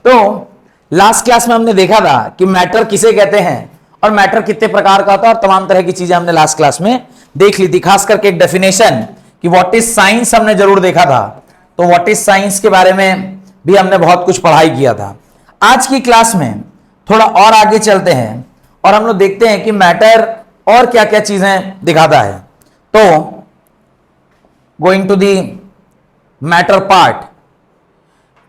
तो last class में हमने देखा था कि मैटर किसे कहते हैं और मैटर कितने प्रकार का होता है और तमाम तरह की चीजें हमने लास्ट क्लास में देख ली थी। खास करके एक डेफिनेशन कि व्हाट इज साइंस हमने जरूर देखा था। तो व्हाट इज साइंस के बारे में भी हमने बहुत कुछ पढ़ाई किया था। आज की क्लास में थोड़ा और आगे चलते हैं और हम लोग देखते हैं कि मैटर और क्या क्या चीजें दिखाता है। तो going to the matter part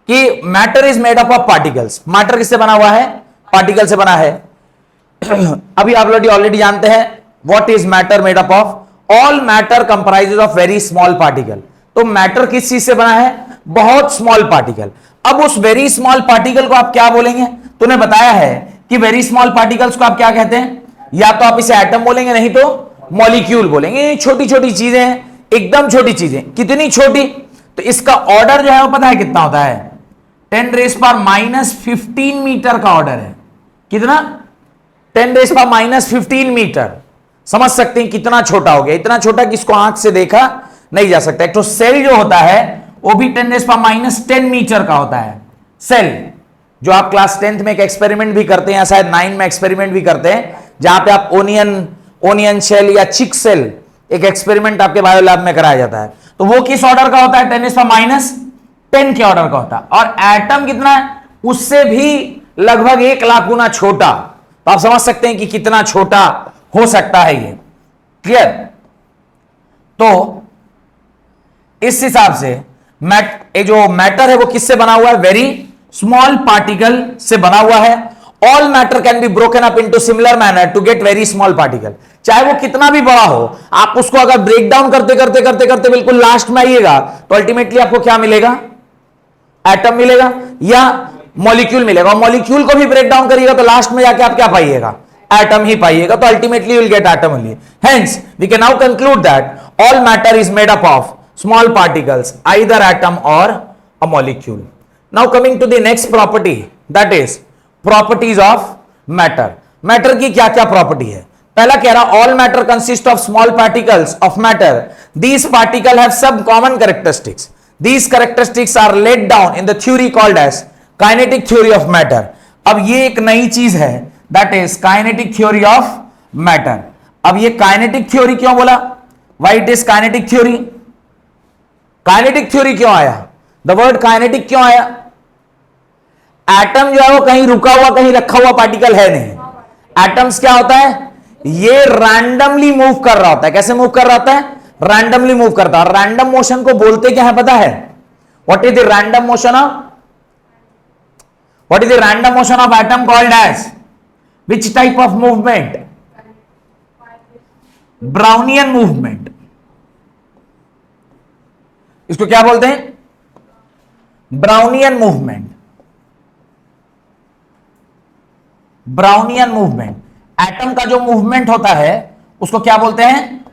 कि matter is made up of particles. Matter किससे बना हुआ है? पार्टिकल से बना है। अभी आप लोग ऑलरेडी जानते हैं what is matter made up of. All matter comprises of very small particle. तो मैटर किस चीज से बना है? बहुत स्मॉल पार्टिकल। अब उस वेरी स्मॉल पार्टिकल को आप क्या बोलेंगे? तूने बताया है कि वेरी स्मॉल पार्टिकल्स को आप क्या कहते हैं? या तो आप इसे एटम बोलेंगे, नहीं तो मॉलिक्यूल बोलेंगे। छोटी छोटी चीजें हैं, एकदम छोटी चीजें। कितनी छोटी? तो इसका ऑर्डर जो है वो पता है कितना होता है? 10⁻⁻15 मीटर का ऑर्डर है। कितना? 10⁻⁻15 मीटर। समझ सकते हैं कितना छोटा हो गया। इतना छोटा कि इसको आंख से देखा नहीं जा सकता। एक तो सेल जो होता है वो भी 10⁻10 मीटर का होता है। सेल जो आप क्लास 10th में एक एक्सपेरिमेंट भी करते हैं, शायद 9 में एक्सपेरिमेंट भी करते हैं, जहां पे आप ओनियन शेल या चिक सेल एक एक्सपेरिमेंट आपके बायो लैब में कराया जाता है। तो वो किस ऑर्डर का होता है? 10⁻10 के ऑर्डर का होता है। और एटम कितना है? उससे भी लगभग 1 लाख गुना छोटा। तो आप समझ सकते हैं कि कितना छोटा हो सकता है ये। क्लियर? तो इस हिसाब से जो मैटर है वो किससे बना हुआ है? वेरी स्मॉल पार्टिकल से बना हुआ है। All matter can be broken up into similar manner to get very small particle. चाहे वो कितना भी बड़ा हो, आप उसको अगर ब्रेक डाउन करते करते करते करते बिल्कुल लास्ट में आइएगा तो अल्टीमेटली आपको क्या मिलेगा? एटम मिलेगा या मॉलिक्यूल मिलेगा। और मॉलिक्यूल को भी ब्रेक डाउन करिएगा तो लास्ट में जाके आप क्या पाइएगा? एटम ही पाइएगा। तो ultimately you will get atom only. Hence we can now conclude that all matter is made up of small particles, either atom or a molecule. Now coming to the next property, that is properties of matter. Matter की क्या क्या property है? पहला कह रहा all matter consist of small particles of matter. These particles have some common characteristics. These characteristics are laid down in the theory called as kinetic theory of matter. अब ये एक नई चीज है, that is kinetic theory of matter. अब ये kinetic theory क्यों बोला? Why it is kinetic theory? Kinetic theory क्यों आया? द वर्ड काइनेटिक क्यों आया? एटम जो है वो कहीं रुका हुआ, कहीं रखा हुआ पार्टिकल है नहीं। एटम्स क्या होता है? ये रैंडमली मूव कर रहा होता है। कैसे मूव कर रहा होता है? रैंडमली मूव करता है। रैंडम मोशन को बोलते क्या है पता है? What is the random motion of atom called as? Which type of movement? Brownian movement. इसको क्या बोलते हैं? Brownian movement. Brownian movement. Atom का जो मूवमेंट होता है उसको क्या बोलते हैं?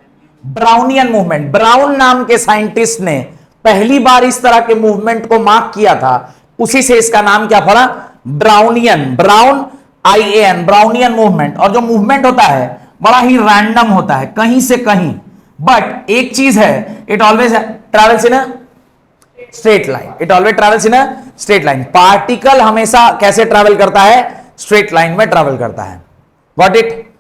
Brownian movement. ब्राउन नाम के साइंटिस्ट ने पहली बार इस तरह के मूवमेंट को मार्क किया था, उसी से इसका नाम क्या पड़ा? Brownian. Brown IAN, Brownian movement. और जो मूवमेंट होता है बड़ा ही रैंडम होता है, कहीं से कहीं। बट एक चीज है, it always travels in a straight line. It always travels in a straight line. Particle हमेशा कैसे ट्रैवल करता है? स्ट्रेट लाइन में ट्रैवल करता है। What it?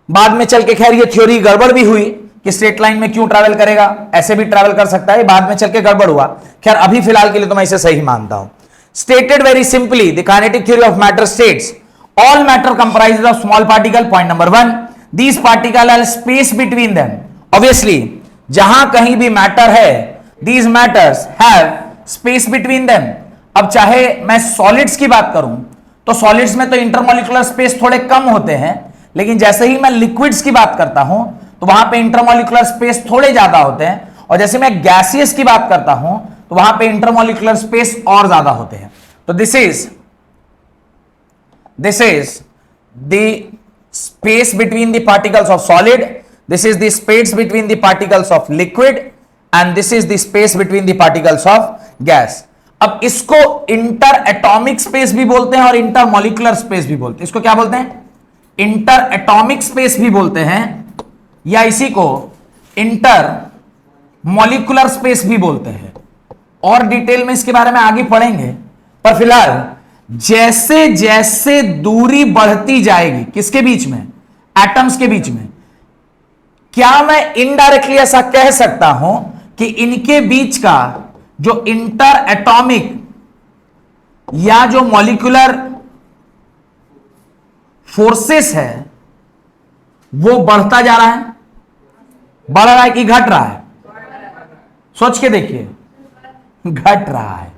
बाद में चल के खैर ये थ्योरी गड़बड़ भी हुई कि स्ट्रेट लाइन में क्यों ट्रैवल करेगा, ऐसे भी ट्रैवल कर सकता है। बाद में चल के गड़बड़ हुआ। खैर अभी फिलहाल के लिए तो मैं इसे सही मानता हूं। Stated very simply, the kinetic theory of matter states all matter comprises of small particle. Point number 1, these particle are space between them. Obviously जहां कहीं भी मैटर है, these matters have space between them. अब चाहे मैं solids की बात करूं तो सॉलिड्स में तो इंटरमॉलिक्यूलर स्पेस थोड़े कम होते हैं, लेकिन जैसे ही मैं लिक्विड्स की बात करता हूं तो वहां पे इंटरमॉलिक्यूलर स्पेस थोड़े ज्यादा होते हैं। और जैसे मैं गैसियस की बात करता हूं तो वहां पे इंटरमॉलिक्यूलर स्पेस और ज्यादा होते हैं। तो this is the space between the particles of solid, this is the space between the particles of liquid, and this is the space between the particles of gas. अब इसको इंटर एटॉमिक स्पेस भी बोलते हैं और inter molecular space भी बोलते हैं। इसको क्या बोलते हैं? इंटर एटॉमिक स्पेस भी बोलते हैं, या इसी को इंटर मॉलिक्यूलर स्पेस भी बोलते हैं। और डिटेल में इसके बारे में आगे पढ़ेंगे, पर फिलहाल जैसे जैसे दूरी बढ़ती जाएगी, किसके बीच में? एटम्स के बीच में। क्या मैं इनडायरेक्टली ऐसा कह सकता हूं कि इनके बीच का जो इंटर एटॉमिक या जो मॉलिक्यूलर फोर्सेस है वो बढ़ता जा रहा है? बढ़ रहा है कि घट रहा है? सोच के देखिए, घट रहा है।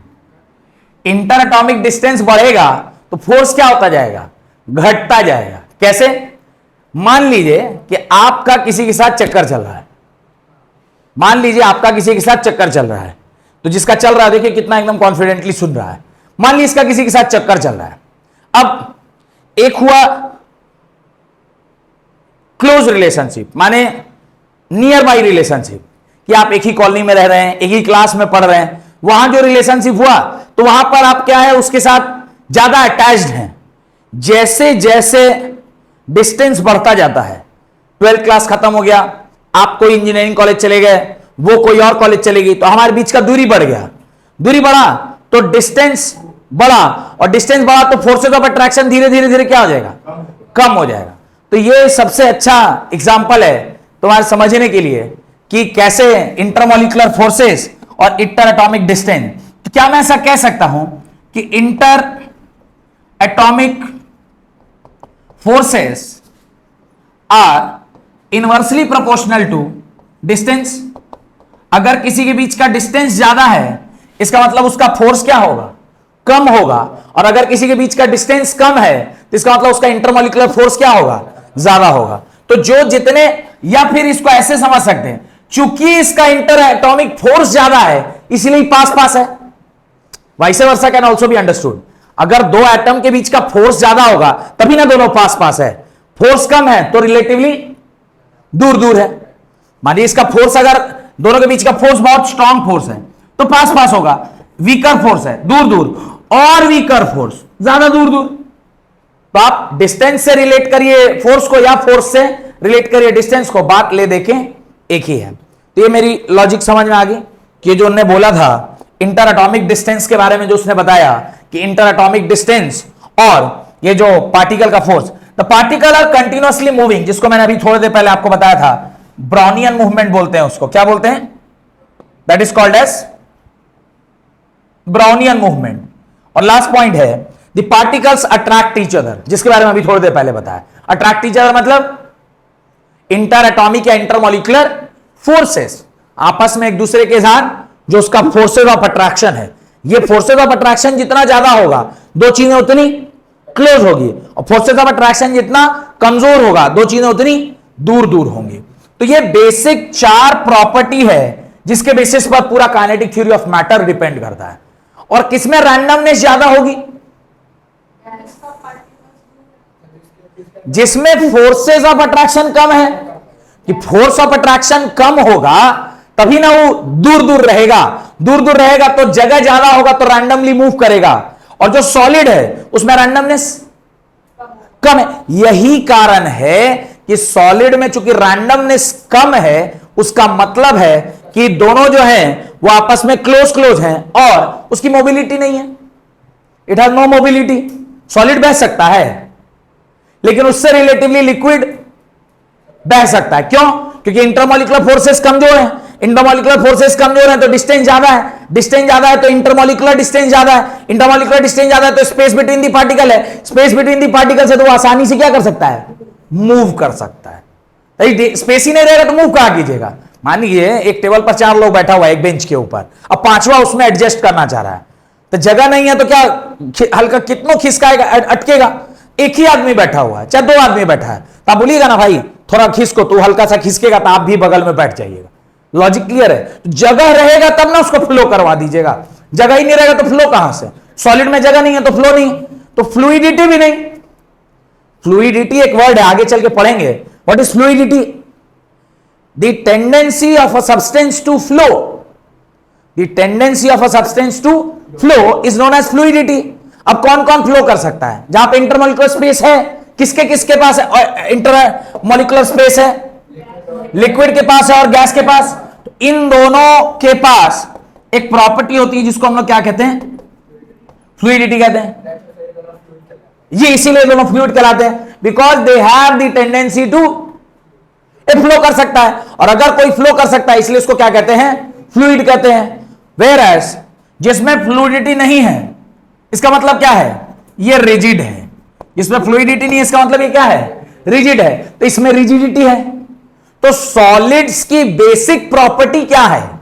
इंटर एटॉमिक डिस्टेंस बढ़ेगा तो फोर्स क्या होता जाएगा? घटता जाएगा। कैसे? मान लीजिए कि आपका किसी के साथ चक्कर चल रहा है, मान लीजिए आपका किसी के साथ चक्कर चल रहा है, तो जिसका चल रहा है देखिए कितना एकदम कॉन्फिडेंटली सुन रहा है। मान लीजिए इसका किसी के साथ चक्कर चल रहा है। अब एक हुआ क्लोज रिलेशनशिप, माने नियर बाई रिलेशनशिप, कि आप एक ही कॉलोनी में रह रहे हैं, एक ही क्लास में पढ़ रहे हैं, वहां जो रिलेशनशिप हुआ तो वहां पर आप क्या है, उसके साथ ज्यादा अटैच्ड हैं। जैसे जैसे डिस्टेंस बढ़ता जाता है, 12th क्लास खत्म हो गया, आप कोई इंजीनियरिंग कॉलेज चले गए, वो कोई और कॉलेज चलेगी, तो हमारे बीच का दूरी बढ़ गया। दूरी बढ़ा तो डिस्टेंस बढ़ा, और डिस्टेंस बढ़ा तो फोर्सेस ऑफ अट्रैक्शन धीरे धीरे धीरे क्या हो जाएगा? कम हो जाएगा। तो ये सबसे अच्छा एग्जाम्पल है तुम्हारे समझने के लिए कि कैसे इंटरमॉलिक्यूलर फोर्सेस और इंटर एटॉमिक डिस्टेंस। तो क्या मैं ऐसा कह सकता हूं कि inter atomic forces are inversely proportional to distance? अगर किसी के बीच का डिस्टेंस ज्यादा है, इसका मतलब उसका फोर्स क्या होगा? कम होगा। और अगर किसी के बीच का डिस्टेंस कम है तो इसका मतलब उसका इंटरमॉलिक्यूलर फोर्स क्या होगा? ज्यादा होगा। तो जो जितने, या फिर इसको ऐसे समझ सकते हैं, चूंकि इसका इंटर एटॉमिक फोर्स ज्यादा है इसलिए पास पास है। Vice versa can also be understood. अगर दो एटम के बीच का फोर्स ज्यादा होगा तभी ना दोनों पास पास है। फोर्स कम है तो रिलेटिवली दूर दूर है। मानिए इसका फोर्स, अगर दोनों के बीच का फोर्स बहुत स्ट्रांग फोर्स है तो पास पास होगा, वीकर फोर्स है दूर दूर, और वीकर फोर्स ज्यादा दूर दूर। तो आप डिस्टेंस से रिलेट करिए फोर्स को या फोर्स से रिलेट करिए डिस्टेंस को, बात ले देखें एक ही है। तो ये मेरी लॉजिक समझ में आ गई कि जो उन्होंने बोला था इंटर एटॉमिक डिस्टेंस के बारे में, जो उसने बताया कि इंटर एटॉमिक डिस्टेंस और ये जो पार्टिकल का force, the particle are continuously moving, जिसको मैंने अभी थोड़ी देर पहले आपको बताया था, ब्राउनियन मूवमेंट बोलते हैं उसको। क्या बोलते हैं? That is called as Brownian movement. और लास्ट पॉइंट है the particles attract each other, जिसके बारे में अभी थोड़ी देर पहले बताया। अट्रैक्ट ईच अदर मतलब इंटर एटॉमिक या इंटरमॉलिक्यूलर फोर्सेस आपस में एक दूसरे के साथ, जो उसका फोर्सेस ऑफ अट्रैक्शन है, ये फोर्सेस ऑफ अट्रैक्शन जितना ज्यादा होगा दो चीजें उतनी क्लोज होगी, और फोर्सेस ऑफ अट्रैक्शन जितना कमजोर होगा दो चीजें उतनी दूर दूर होंगी। तो ये बेसिक 4 प्रॉपर्टी है जिसके बेसिस पर पूरा kinetic theory of matter depend करता है। और किसमें रैंडमनेस ज्यादा होगी? जिसमें फोर्सेस ऑफ अट्रैक्शन कम है। कि फोर्स ऑफ अट्रैक्शन कम होगा तभी ना वो दूर दूर रहेगा, दूर दूर रहेगा तो जगह ज्यादा होगा तो रैंडमली मूव करेगा, और जो सॉलिड है उसमें रैंडमनेस कम है। यही कारण है कि सॉलिड में चूंकि रैंडमनेस कम है, उसका मतलब है कि दोनों जो हैं वो आपस में क्लोज क्लोज हैं और उसकी मोबिलिटी नहीं है। It has no mobility. Solid बह सकता है लेकिन उससे रिलेटिवली लिक्विड बह सकता है। क्यों? क्योंकि इंटरमॉलिक्यूलर फोर्सेस कमजोर हैं। इंटरमॉलिक्यूलर फोर्सेस कमजोर हैं तो डिस्टेंस ज्यादा है, डिस्टेंस ज्यादा है तो इंटरमॉलिक्यूलर डिस्टेंस ज्यादा है, इंटरमॉलिक्यूलर डिस्टेंस ज्यादा है तो स्पेस बिटवीन दी पार्टिकल है, स्पेस बिटवीन दी पार्टिकल से तो वो आसानी से क्या कर सकता है? मूव कर सकता है। स्पेस ही नहीं रहेगा तो मूव कहां कीजिएगा? मान लीजिए एक टेबल पर 4 लोग बैठा हुआ है एक बेंच के ऊपर, अब 5वां उसमें एडजस्ट करना चाह रहा है, तो जगह नहीं है तो क्या हल्का कितना खिसकाएगा? अटकेगा। एक ही आदमी बैठा हुआ है, चाहे 2 आदमी बैठा है, तो आप बोलिएगा ना भाई थोड़ा खिसको, तो हल्का सा खिसकेगा तो आप भी बगल में बैठ जाइएगा। लॉजिक क्लियर है? तो जगह रहेगा तब ना उसको फ्लो करवा दीजिएगा, जगह ही नहीं रहेगा तो फ्लो कहां से? सॉलिड में जगह नहीं है तो फ्लो नहीं, तो फ्लूइडिटी भी नहीं। फ्लूइडिटी एक वर्ड है, आगे चल के पढ़ेंगे। What is fluidity? The tendency of a substance to flow, the tendency of a substance to flow is known as fluidity. अब कौन कौन फ्लो कर सकता है? जहां पे इंटरमॉलिक्यूलर स्पेस है, किसके किसके पास है इंटरमॉलिक्यूलर स्पेस है? लिक्विड के पास है और गैस के पास। तो इन दोनों के पास एक प्रॉपर्टी होती है जिसको हम लोग क्या कहते हैं? फ्लूइडिटी कहते हैं। ये इसीलिए दोनों फ्लूइड कहलाते हैं, because they have the tendency to, flow कर सकता है, और अगर कोई फ्लो कर सकता है इसलिए उसको क्या कहते हैं, फ्लूइड कहते हैं। वेयर एज जिसमें फ्लूइडिटी नहीं है, इसका मतलब क्या है, ये रिजिड है। जिसमें फ्लूइडिटी नहीं है इसका मतलब ये क्या है, रिजिड है। तो इसमें रिजिडिटी है। तो सॉलिड्स की बेसिक प्रॉपर्टी क्या है,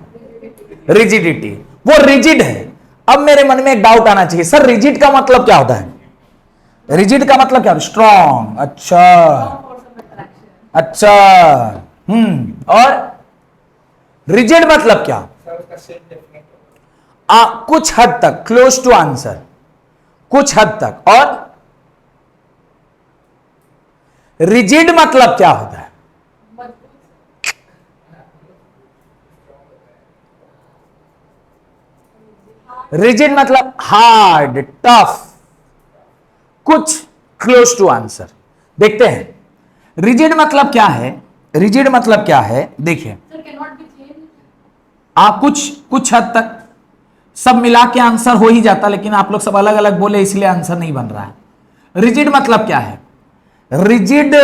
रिजिडिटी, वो रिजिड है। अब मेरे मन में एक डाउट आना चाहिए, सर रिजिड का मतलब क्या होता है, रिजिड का मतलब क्या होता है, स्ट्रॉन्ग, अच्छा, और रिजिड मतलब क्या, कुछ हद तक, क्लोज टू आंसर, कुछ हद तक। और रिजिड मतलब क्या होता है, रिजिड मतलब हार्ड, टफ, कुछ क्लोज टू आंसर। देखते हैं रिजिड मतलब क्या है, रिजिड मतलब क्या है। देखिए आप कुछ हद तक सब मिला के आंसर हो ही जाता, लेकिन आप लोग सब अलग अलग बोले इसलिए आंसर नहीं बन रहा है। रिजिड मतलब क्या है, रिजिड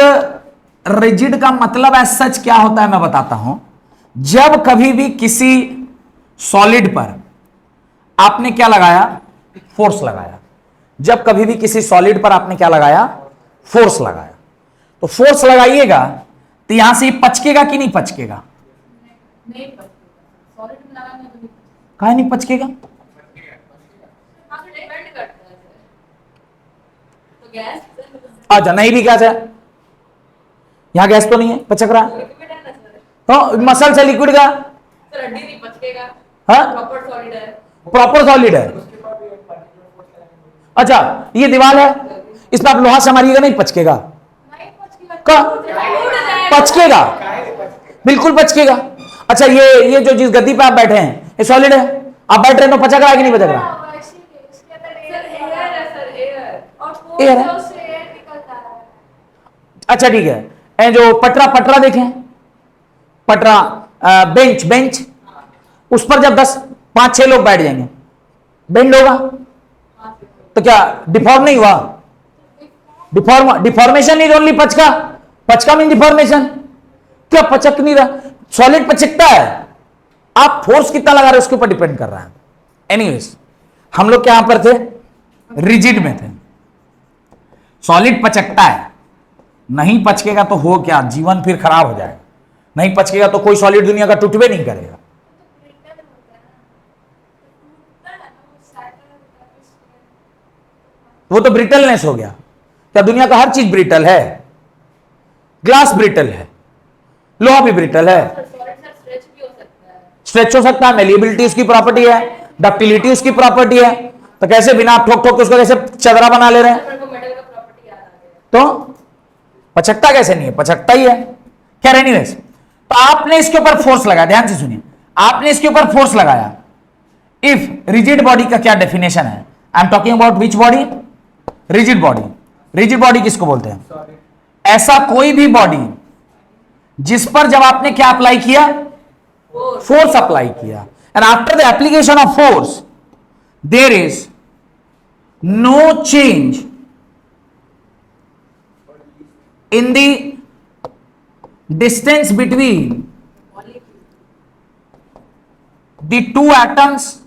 का मतलब एज सच क्या होता है मैं बताता हूं। जब कभी भी किसी सॉलिड पर आपने क्या लगाया, फोर्स लगाया, जब कभी भी किसी सॉलिड पर आपने क्या लगाया, फोर्स लगाया, तो फोर्स लगाइएगा तो यहां से पचकेगा कि नहीं पचकेगा, नहीं पचकेगा, सॉलिड में लगाएंगे तो नहीं काहे नहीं पचकेगा, तो गैस अच्छा नहीं भी गैस है, यहां गैस तो नहीं है, पचक रहा है, लिक्विड है ना सर, तो मसल से लिक्विड का, सर हड्डी नहीं पचकेगा, हाँ प्रॉपर सॉलिड है, प्रॉपर सॉलिड है। अच्छा ये दीवार है, इसमें आप लोहा से मारिएगा नहीं पचकेगा, नहीं पचकेगा, का टूट जाएगा, पचकेगा, बिल्कुल पचकेगा। अच्छा ये जो जिस गद्दी पे आप बैठे हैं ये सॉलिड है, आप बैठ रहे हैं तो पचक रहा है कि नहीं पचक रहा, सर एयर है सर, एयर और एयर है। फोर्स से एयर निकलता है। अच्छा ठीक है, ये जो पटरा देखें, पटरा, बेंच, उस पर जब 5-6 लोग बैठ जाएंगे बेंड होगा, तो क्या डिफॉर्म नहीं हुआ, डिफॉर्मेशन इज ओनली पचका मीन डिफॉर्मेशन, क्या पचक नहीं रहा, सॉलिड पचकता है, आप फोर्स कितना लगा रहे हो उसके ऊपर डिपेंड कर रहा है। एनीवेज हम लोग क्या पर थे, रिजिड में थे। सॉलिड पचकता है, नहीं पचकेगा तो हो क्या, जीवन फिर खराब हो जाएगा, नहीं पचकेगा तो कोई सॉलिड दुनिया का टूटवे नहीं करेगा। वो तो ब्रिटलनेस हो गया, क्या दुनिया का हर चीज ब्रिटल है, ग्लास ब्रिटल है, लोहा भी ब्रिटल है, स्ट्रेच हो सकता है, मेलिएबिलिटी उसकी प्रॉपर्टी है, डक्टिलिटी उसकी प्रॉपर्टी है, तो कैसे बिना आप ठोक के उसको कैसे चदरा बना ले रहे हैं, तो पचकता कैसे नहीं है, पचकता ही है। खैर एनीवेज, तो आपने इसके ऊपर फोर्स लगाया, ध्यान से सुनिए, आपने इसके ऊपर फोर्स लगाया। इफ रिजिड बॉडी का क्या डेफिनेशन है, I am talking about which body, rigid body. Rigid body किसको बोलते हैं, ऐसा कोई भी बॉडी जिस पर जब आपने क्या अप्लाई किया, फोर्स अप्लाई किया, and after the application of force there is no change in the distance between the two atoms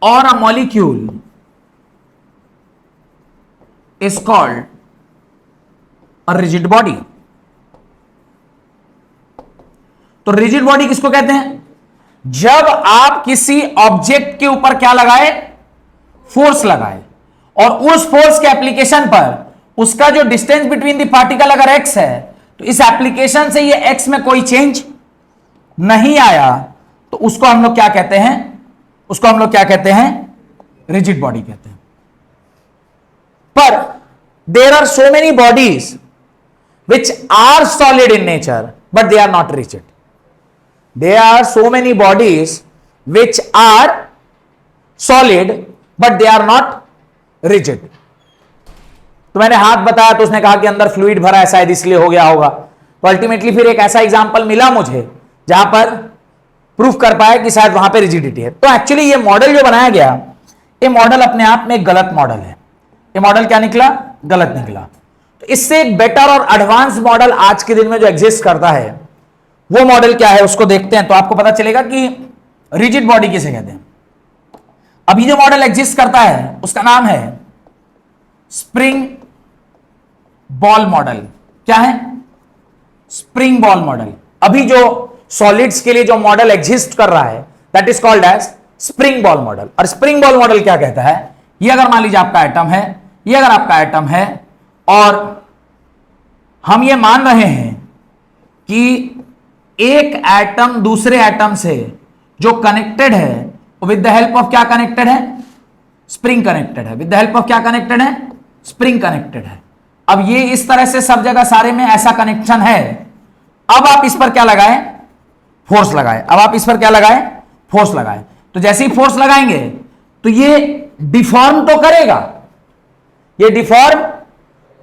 or a molecule is called a rigid body। तो रिजिड बॉडी किसको कहते हैं, जब आप किसी ऑब्जेक्ट के ऊपर क्या लगाए, फोर्स लगाए, और उस फोर्स के एप्लीकेशन पर उसका जो डिस्टेंस बिटवीन द पार्टिकल अगर x है, तो इस एप्लीकेशन से ये x में कोई चेंज नहीं आया, तो उसको हम लोग क्या कहते हैं, उसको हम लोग क्या कहते हैं, रिजिड बॉडी कहते हैं। पर there are so many bodies which are solid in nature but they are not rigid. There are so many bodies which are solid but they are not rigid. तो मैंने हाथ बताया तो उसने कहा कि अंदर फ्लूइड भरा है, शायद इसलिए हो गया होगा। तो अल्टीमेटली फिर एक ऐसा एग्जांपल मिला मुझे जहां पर प्रूफ कर पाया कि शायद वहां पे रिजिडिटी है। तो एक्चुअली ये मॉडल जो बनाया गया, ये मॉडल अपने आप में एक गलत मॉडल है। ये मॉडल क्या निकला? गलत निकला। तो इससे एक बेटर और एडवांस मॉडल आज के दिन में जो एग्जिस्ट करता है वो मॉडल क्या है उसको देखते हैं, तो आपको पता चलेगा कि रिजिड बॉडी किसे कहते हैं। अभी जो मॉडल एग्जिस्ट करता है उसका नाम है स्प्रिंग बॉल मॉडल। क्या है? Spring ball model. अभी जो सॉलिड्स के लिए जो मॉडल एग्जिस्ट कर रहा है that is called as spring ball model. और स्प्रिंग बॉल मॉडल क्या कहता है? ये अगर मान लीजिए आपका एटम है, ये अगर आपका एटम है और हम ये मान रहे हैं कि एक एटम दूसरे एटम से जो कनेक्टेड है वो विद द हेल्प ऑफ क्या कनेक्टेड है? स्प्रिंग कनेक्टेड है। विद द हेल्प ऑफ क्या कनेक्टेड है? स्प्रिंग कनेक्टेड है। अब ये इस तरह से सब जगह सारे में ऐसा कनेक्शन है। अब आप इस पर क्या लगाएं? फोर्स लगाएं। अब आप इस पर क्या लगाएं? फोर्स लगाएं। तो जैसे ही फोर्स लगाएंगे तो ये डिफॉर्म तो करेगा, ये डिफॉर्म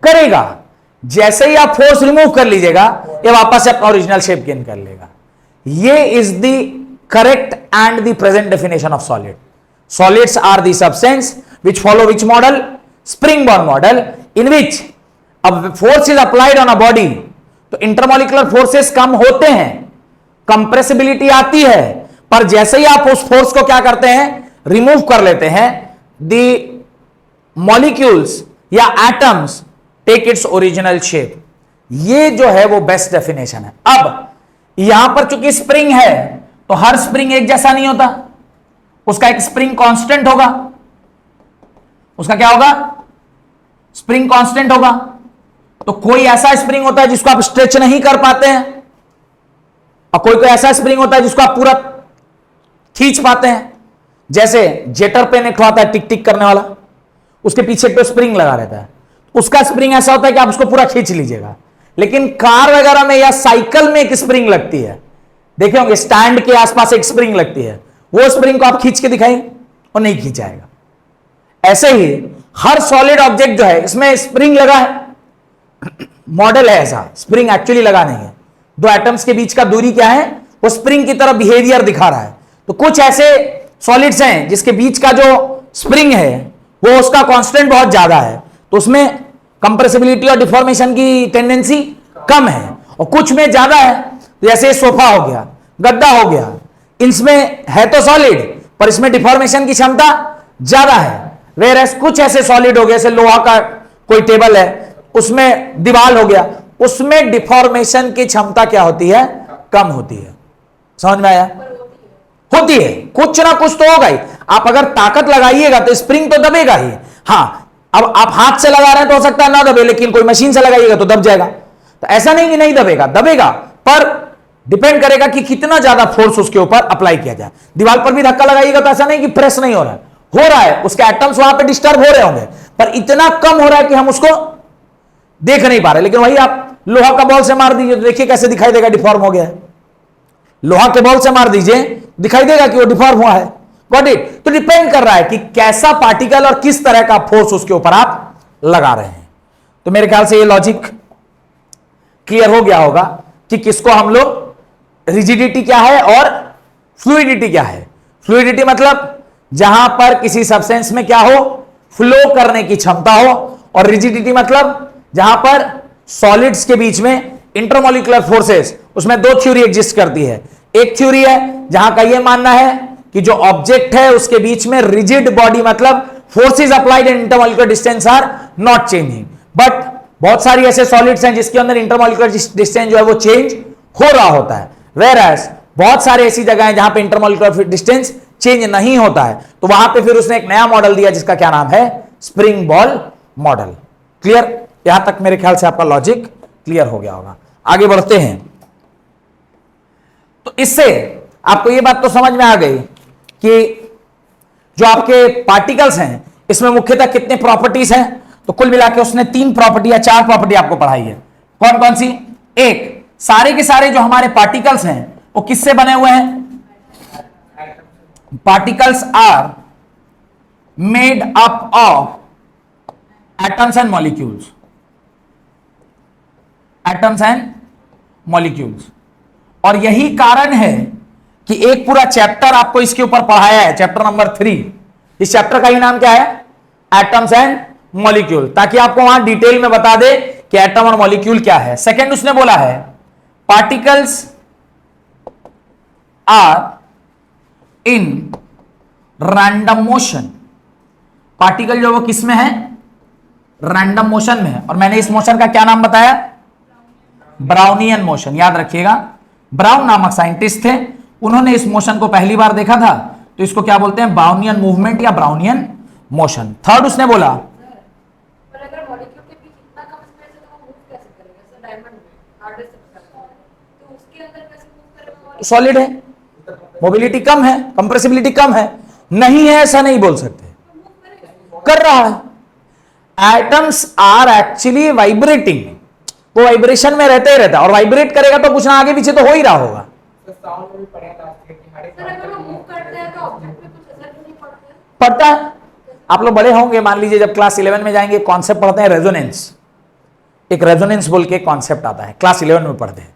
करेगा। जैसे ही आप फोर्स रिमूव कर लीजिएगा ये वापस से अपना ओरिजिनल शेप गेन कर लेगा। ये is the correct and the present definition of solid. Solids are the substance which follow which model? Spring ball model, in which अब force is applied on a body तो intermolecular forces कम होते हैं, compressibility आती है, पर जैसे ही आप उस फोर्स को क्या करते हैं? रिमूव कर लेते हैं, द मॉलिक्यूल्स या atoms take its original shape. ये जो है वो बेस्ट डेफिनेशन है। अब यहां पर चूंकि स्प्रिंग है तो हर स्प्रिंग एक जैसा नहीं होता, उसका एक स्प्रिंग कांस्टेंट होगा। उसका क्या होगा? स्प्रिंग कांस्टेंट होगा। तो कोई ऐसा स्प्रिंग होता है जिसको आप स्ट्रेच नहीं कर पाते हैं और कोई ऐसा स्प्रिंग होता है जिसको आप पूरा खींच पाते हैं। जैसे जेटर पेन एक आता है टिक टिक करने वाला, उसके पीछे तो स्प्रिंग लगा रहता है, उसका स्प्रिंग ऐसा होता है कि आप उसको पूरा खींच लीजिएगा। लेकिन कार वगैरह में या साइकिल में एक स्प्रिंग लगती है, देखे होंगे स्टैंड के आसपास एक स्प्रिंग लगती है, वो स्प्रिंग को आप खींच के दिखाएं और नहीं खींचाएगा। ऐसे ही हर सॉलिड ऑब्जेक्ट जो है इसमें स्प्रिंग लगा है, मॉडल है ऐसा, स्प्रिंग एक्चुअली लगा नहीं है। दो एटम्स के बीच का दूरी क्या है? वो स्प्रिंग की तरह बिहेवियर दिखा रहा है। तो कुछ ऐसे सॉलिड्स हैं जिसके बीच का जो स्प्रिंग है वो उसका कांस्टेंट बहुत ज्यादा है, तो उसमें कंप्रेसिबिलिटी और डिफॉर्मेशन की टेंडेंसी कम है, और कुछ में ज्यादा है। जैसे सोफा हो गया, गद्दा हो गया, इनमें है तो सॉलिड पर इसमें डिफॉर्मेशन की क्षमता ज्यादा है। वेयर कुछ ऐसे सॉलिड हो गए, जैसे लोहा का कोई टेबल है, उसमें दीवार हो गया, उसमें डिफॉर्मेशन की क्षमता क्या होती है? कम होती है। समझ में आया? होती है, कुछ ना कुछ तो होगा ही। आप अगर ताकत लगाइएगा तो स्प्रिंग तो दबेगा ही। हाँ, अब आप हाथ से लगा रहे हैं तो हो सकता है ना दबे, लेकिन कोई मशीन से लगाइएगा तो दब जाएगा। तो ऐसा नहीं कि नहीं दबेगा, दबेगा, पर डिपेंड करेगा कि कितना ज्यादा फोर्स उसके ऊपर अप्लाई किया जाए। दीवार पर भी धक्का लगाइएगा तो ऐसा नहीं कि प्रेस नहीं हो रहा है, हो रहा है, उसके एटम्स वहां पे डिस्टर्ब हो रहे होंगे, पर इतना कम हो रहा है कि हम उसको देख नहीं पा रहे। लेकिन वही आप लोहा का बॉल से मार दीजिए तो देखिए कैसे दिखाई देगा, डिफॉर्म हो गया है। लोहा के बॉल से मार दीजिए, दिखाई देगा कि वो डिफॉर्म हुआ है। Got it? तो डिपेंड कर रहा है कि कैसा पार्टिकल और किस तरह का फोर्स उसके ऊपर आप लगा रहे हैं। तो मेरे ख्याल से ये लॉजिक क्लियर हो गया होगा कि किसको हम लोग रिजिडिटी क्या है और फ्लूइडिटी क्या है। फ्लूइडिटी मतलब जहां पर किसी सब्सटेंस में क्या हो? फ्लो करने की क्षमता हो, और रिजिडिटी मतलब जहां पर सॉलिड्स के बीच में इंटरमोलिकुलर फोर्सेस, उसमें दो थ्योरी एग्जिस्ट करती है। एक थ्योरी है जहां का यह मानना है कि जो ऑब्जेक्ट है उसके बीच में रिजिड बॉडी, मतलब forces applied in intermolecular distance are not changing. But बहुत सारी ऐसे सॉलिड्स हैं जिसके अंदर इंटरमोलिकुलर डिस्टेंस जो है वो चेंज हो रहा होता है। वेयरएज बहुत सारे ऐसी जगह है जहां पे इंटरमोलिकुलर डिस्टेंस चेंज नहीं होता है, तो वहां पे फिर उसने एक नया मॉडल दिया जिसका क्या नाम है? Spring ball model. क्लियर? यहां तक मेरे ख्याल से आपका लॉजिक क्लियर हो गया होगा। आगे बढ़ते हैं। तो इससे आपको यह बात तो समझ में आ गई कि जो आपके पार्टिकल्स हैं इसमें मुख्यतः कितने प्रॉपर्टीज हैं। तो कुल मिला के उसने 3 प्रॉपर्टी या 4 प्रॉपर्टी आपको पढ़ाई है। कौन कौन सी? एक, सारे के सारे जो हमारे पार्टिकल्स हैं वो किससे बने हुए हैं? Particles are made up of atoms and molecules. Atoms and molecules. और यही कारण है कि एक पूरा चैप्टर आपको इसके ऊपर पढ़ाया है, चैप्टर नंबर 3, इस चैप्टर का ही नाम क्या है? एटम्स एंड मॉलिक्यूल, ताकि आपको वहां डिटेल में बता दे कि एटम और मॉलिक्यूल क्या है। सेकंड उसने बोला है particles are in random motion. Particle जो वो किस में है? रैंडम मोशन में है। और मैंने इस मोशन का क्या नाम बताया? Brownian motion. याद रखिएगा, ब्राउन नामक साइंटिस्ट थे, उन्होंने इस मोशन को पहली बार देखा था, तो इसको क्या बोलते हैं? ब्राउनियन मूवमेंट या ब्राउनियन मोशन। थर्ड उसने बोला पर अगर मॉलिक्यूल के बीच इतना कम स्पेस है तो वो मूव कैसे करेगा? जैसे डायमंड में हार्डेस्ट सबसे तो उसके अंदर कैसे मूव करेगा? सॉलिड है, मोबिलिटी कम है, कंप्रेसिबिलिटी कम है। नहीं है ऐसा नहीं बोल सकते, कर रहा है। एटम्स आर एक्चुअली वाइब्रेटिंग, वो वाइब्रेशन में रहते ही रहता है, और वाइब्रेट करेगा तो कुछ ना आगे पीछे तो हो ही रहा होगा। सर अगर वो मूव करते हैं तो ऑब्जेक्ट पे कुछ असर नहीं पड़ता है? पढ़ता है, आप लोग बड़े होंगे, मान लीजिए जब क्लास 11 में जाएंगे कॉन्सेप्ट पढ़ते हैं रेजोनेंस, एक रेजोनेंस बोल के कॉन्सेप्ट आता है, क्लास 11 में पढ़ते हैं।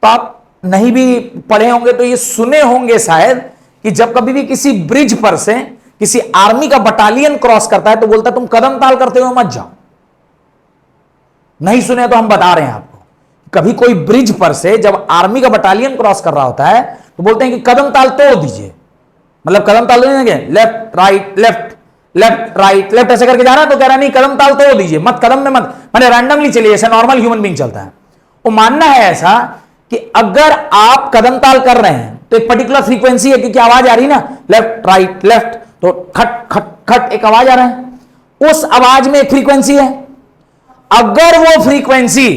तो आप नहीं भी पढ़े होंगे तो ये सुने होंगे शायद कि जब कभी भी किसी ब्रिज पर से किसी आर्मी का बटालियन क्रॉस करता है तो बोलता है तुम कदम ताल करते हुए मत जाओ। नहीं सुने तो हम बता रहे हैं आपको, कभी कोई ब्रिज पर से जब आर्मी का बटालियन क्रॉस कर रहा होता है तो बोलते हैं कि कदम ताल तोड़ दीजिए, मतलब कदम ताल देंगे, left right left left right left ऐसे करके जाना, तो कह रहा नहीं कदम ताल तोड़ दीजिए, मत कदम में मत, मैंने रैंडमली चलिए, ऐसा नॉर्मल ह्यूमन बीइंग चलता है। वो मानना है ऐसा कि अगर आप कदम ताल कर रहे हैं तो एक पर्टिकुलर फ्रीक्वेंसी है, क्योंकि आवाज आ रही ना, लेफ्ट राइट लेफ्ट, तो खट खट खट एक आवाज आ रहा है, उस आवाज में एक फ्रीक्वेंसी है। अगर वो फ्रीक्वेंसी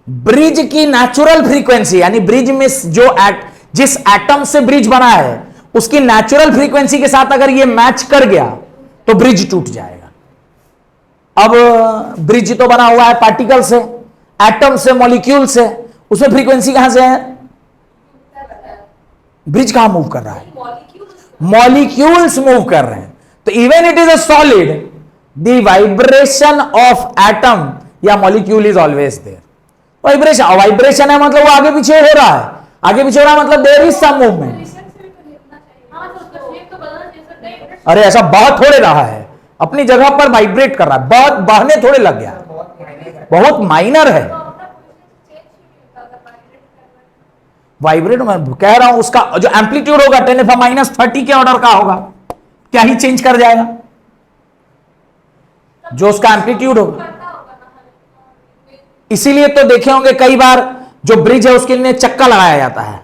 ब्रिज की नेचुरल फ्रीक्वेंसी, यानी ब्रिज में जो जिस एटम से ब्रिज बना है उसकी नेचुरल फ्रीक्वेंसी के साथ अगर ये मैच कर गया तो ब्रिज टूट जाएगा। अब ब्रिज तो बना हुआ है पार्टिकल से, एटम से, मॉलिक्यूल से, उसमें फ्रीक्वेंसी कहां से है? ब्रिज कहां मूव कर रहा है? मॉलिक्यूल्स मूव कर रहे हैं। तो even it is a solid, the vibration of atom या molecule is always there. Vibration, vibration है मतलब वो आगे पीछे हो रहा है, आगे पीछे हो रहा है मतलब देयर इज सम मूवमेंट। अरे ऐसा बह थोड़े रहा है, अपनी जगह पर वाइब्रेट कर रहा है, बहने थोड़े लग गया, बहुत माइनर है वाइब्रेट। मैं कह रहा हूं उसका जो एम्पलीट्यूड होगा 10⁻³ के ऑर्डर का होगा, क्या ही चेंज कर जाएगा जो उसका एम्पलीट्यूड होगा। इसीलिए तो देखे होंगे कई बार जो ब्रिज है उसके लिए चक्का लगाया जाता है।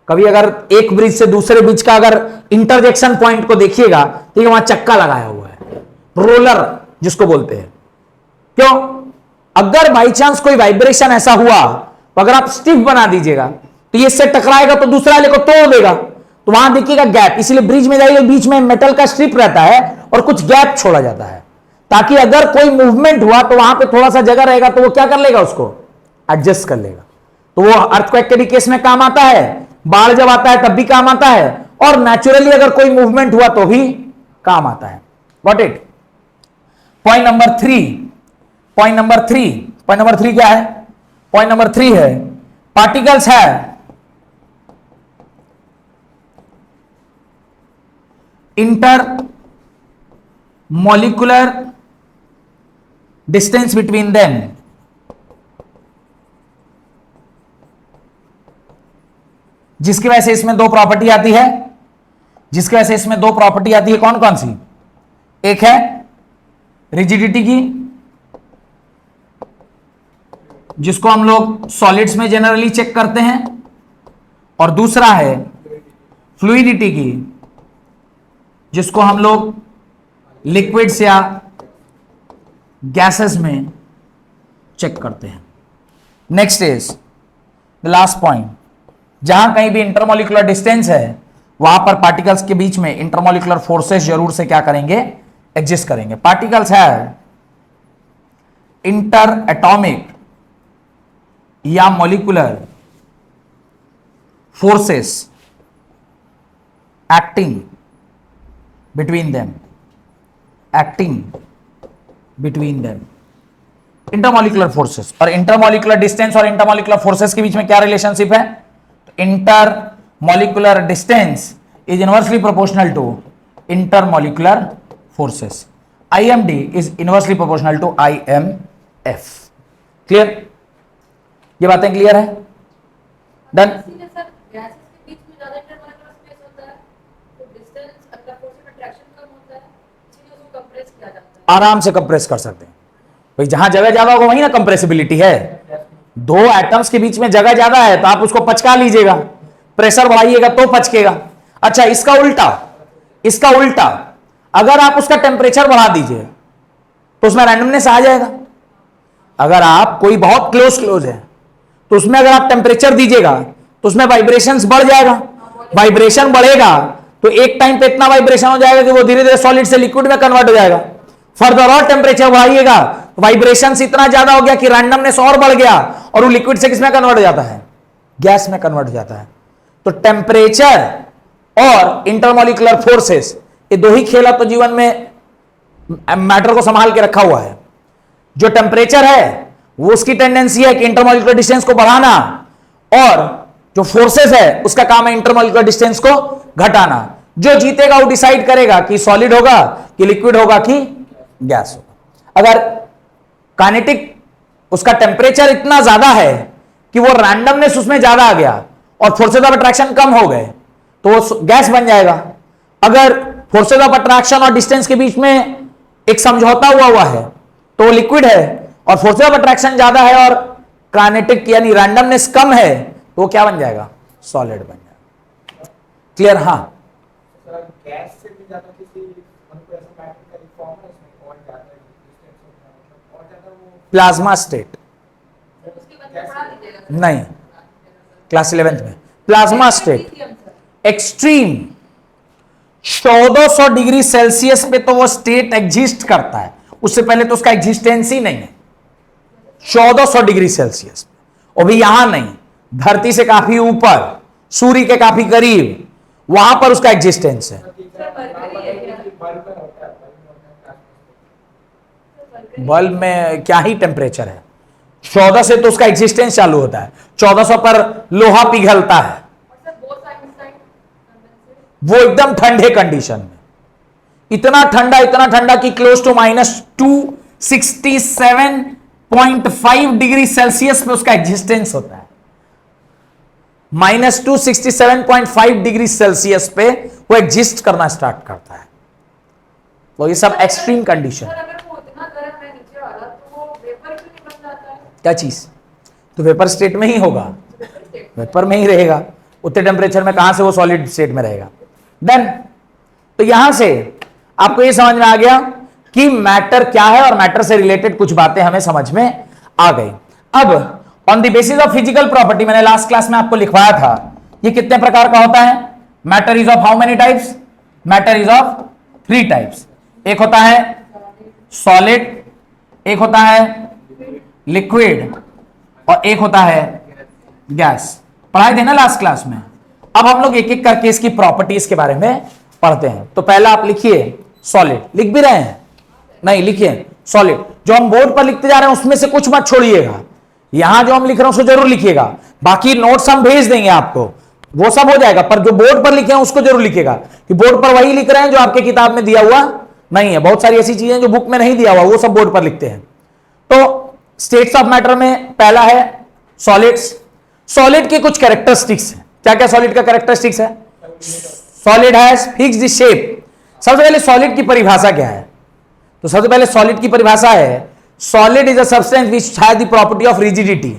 कभी अगर एक ब्रिज से दूसरे ब्रिज का अगर इंटरजेक्शन पॉइंट को देखिएगा तो वहां चक्का लगाया हुआ है, रोलर जिसको बोलते हैं। क्यों? अगर बाई चांस कोई वाइब्रेशन ऐसा हुआ तो अगर आप स्टिफ बना दीजिएगा तो ये इससे टकराएगा तो दूसरा वाले को तोड़ देगा, तो वहां देखिएगा गैप। इसलिए ब्रिज में जाइए, बीच में मेटल का स्ट्रिप रहता है और कुछ गैप छोड़ा जाता है, ताकि अगर कोई मूवमेंट हुआ तो वहां पे थोड़ा सा जगह रहेगा तो वो क्या कर लेगा, उसको एडजस्ट कर लेगा। तो वो अर्थक्वेक के केस में काम आता है, बाढ़ जब आता है तब भी काम आता है, और नेचुरली अगर कोई मूवमेंट हुआ तो भी काम आता है। Got it? Point number 3, point number 3 क्या है? पॉइंट नंबर 3 है पार्टिकल्स है inter molecular distance between them, जिसकी वजह से इसमें दो प्रॉपर्टी आती है, जिसकी वजह से इसमें दो प्रॉपर्टी आती है। कौन कौन सी? एक है रिजिडिटी की, जिसको हम लोग सॉलिड्स में जनरली चेक करते हैं, और दूसरा है फ्लूइडिटी की, जिसको हम लोग लिक्विड्स या गैसेस में चेक करते हैं। Next is the last point, जहां कहीं भी इंटरमॉलिक्यूलर डिस्टेंस है वहां पर पार्टिकल्स के बीच में इंटरमॉलिक्यूलर फोर्सेस जरूर से क्या करेंगे, एग्जिस्ट करेंगे। पार्टिकल्स है इंटर एटॉमिक या molecular forces acting between them, acting between them, intermolecular forces. और इंटरमॉलिक्यूलर डिस्टेंस और इंटरमॉलिक्यूलर फोर्सेस के बीच में क्या रिलेशनशिप है? Inter molecular distance is inversely proportional to intermolecular forces. IMD is inversely proportional to IMF. Clear? ये बातें clear है? Done? इसीलिए सर गैसेस के बीच में ज्यादा इंटरमॉलिक्यूलर स्पेस होता है तो डिस्टेंस अगर फोर्स ऑफ अट्रैक्शन कम होता है इसीलिए उसको कंप्रेस किया जाता है। आराम से कंप्रेस कर सकते हैं भाई, जहां जगह ज्यादा होगा वही ना कंप्रेसिबिलिटी है। दो एटम्स के बीच में जगह ज्यादा है तो आप उसको पचका लीजिएगा, प्रेशर बढ़ाइएगा तो पचकेगा। अच्छा इसका उल्टा अगर आप उसका टेम्परेचर बढ़ा दीजिए तो उसमें रैंडमनेस आ जाएगा। अगर आप कोई बहुत क्लोज है तो उसमें अगर आप टेम्परेचर दीजिएगा तो उसमें वाइब्रेशंस बढ़ जाएगा। वाइब्रेशन बढ़ेगा तो एक टाइम पे इतना वाइब्रेशन हो जाएगा कि वो धीरे धीरे सॉलिड से लिक्विड में कन्वर्ट हो जाएगा। फर्दर और टेम्परेचर बढ़ाइएगा, वाइब्रेशंस इतना ज्यादा हो गया कि रैंडमनेस और बढ़ गया और वो लिक्विड से किसमें कन्वर्ट हो जाता है? गैस में कन्वर्ट हो जाता है। तो टेम्परेचर और इंटरमॉलिक्यूलर फोर्सेस, ये दो ही खेला तो जीवन में मैटर को संभाल के रखा हुआ है। जो टेम्परेचर है वो उसकी टेंडेंसी है कि इंटरमॉलिक्यूलर डिस्टेंस को बढ़ाना, और जो फोर्सेस है उसका काम है इंटरमॉलिक्यूलर डिस्टेंस को घटाना। जो जीतेगा वो डिसाइड करेगा कि सॉलिड होगा कि लिक्विड होगा कि गैस होगा। अगर काइनेटिक उसका टेम्परेचर इतना ज्यादा है कि वो रैंडमनेस उसमें ज्यादा आ गया और फोर्सेस ऑफ अट्रैक्शन कम हो गए तो वो गैस बन जाएगा। अगर फोर्सेस ऑफ अट्रैक्शन और डिस्टेंस के बीच में एक समझौता हुआ है तो वो लिक्विड है, और फोर्सेस ऑफ अट्रैक्शन ज्यादा है और काइनेटिक यानी रैंडमनेस कम है तो वो क्या बन जाएगा? सॉलिड बन जाएगा। क्लियर? हाँ, गैस से भी ज्यादा किसी हमको ऐसा मैटर का फॉर्म है उसमें और ज्यादा डिस्टेंस होता है, मतलब और ज्यादा वो प्लाज्मा स्टेट उसके बाद में बढ़ा दीजिएगा। नहीं, क्लास 11th में plasma state extreme 1400 degree Celsius पे तो वो स्टेट एग्जिस्ट करता है, उससे पहले तो उसका एग्जिस्टेंस ही नहीं है। 1400 डिग्री सेल्सियस और भी यहां नहीं, धरती से काफी ऊपर, सूर्य के काफी करीब, वहां पर उसका एग्जिस्टेंस है। बल्ब में क्या ही टेम्परेचर है, 14 से तो उसका एग्जिस्टेंस चालू होता है। 1400 पर लोहा पिघलता है, वो एकदम ठंडे कंडीशन में, इतना ठंडा कि क्लोज टू -267.5 डिग्री सेल्सियस पे उसका एग्जिस्टेंस होता है। -267.5 डिग्री सेल्सियस पे वो एग्जिस्ट करना स्टार्ट करता है। तो ये सब एक्सट्रीम कंडीशन। अगर वो इतना गर्म है नीचे वाला तो वो वेपर क्यों नहीं बन जाता है? क्या चीज? तो वेपर स्टेट में ही होगा, वेपर में ही रहेगा। उतने टेम्परेचर में कहां से वो सॉलिड स्टेट में रहेगा? डन। तो यहां से आपको ये समझ में आ गया कि मैटर क्या है और मैटर से रिलेटेड कुछ बातें हमें समझ में आ गई। अब on the basis of physical property, मैंने लास्ट क्लास में आपको लिखवाया था, ये कितने प्रकार का होता है? Matter is of how many types? Matter is of 3 types. एक होता है सॉलिड, एक होता है लिक्विड, और एक होता है गैस। पढ़ाए थे ना लास्ट क्लास में। अब हम लोग एक एक करके इसकी प्रॉपर्टीज के बारे में पढ़ते हैं। तो पहला आप लिखिए सॉलिड। लिख भी रहे हैं? नहीं, लिखिए सॉलिड। जो हम बोर्ड पर लिखते जा रहे हैं उसमें से कुछ मत छोड़िएगा, यहां जो हम लिख रहे हैं उसको जरूर लिखिएगा। बाकी नोट्स हम भेज देंगे आपको, वो सब हो जाएगा, पर जो बोर्ड पर लिखे हैं उसको जरूर लिखिएगा कि बोर्ड पर वही लिख रहे हैं जो आपके किताब में दिया हुआ नहीं है। बहुत सारी ऐसी चीजें जो बुक में नहीं दिया हुआ वो सब बोर्ड पर लिखते हैं। तो स्टेट्स ऑफ मैटर में पहला है सॉलिड्स। सॉलिड के कुछ कैरेक्टरिस्टिक्स हैं। क्या क्या सॉलिड का कैरेक्टरिस्टिक्स है? Solid has fixed shape. सबसे पहले सॉलिड की परिभाषा क्या है? तो सबसे पहले सॉलिड की परिभाषा है solid is a substance which has the property of rigidity.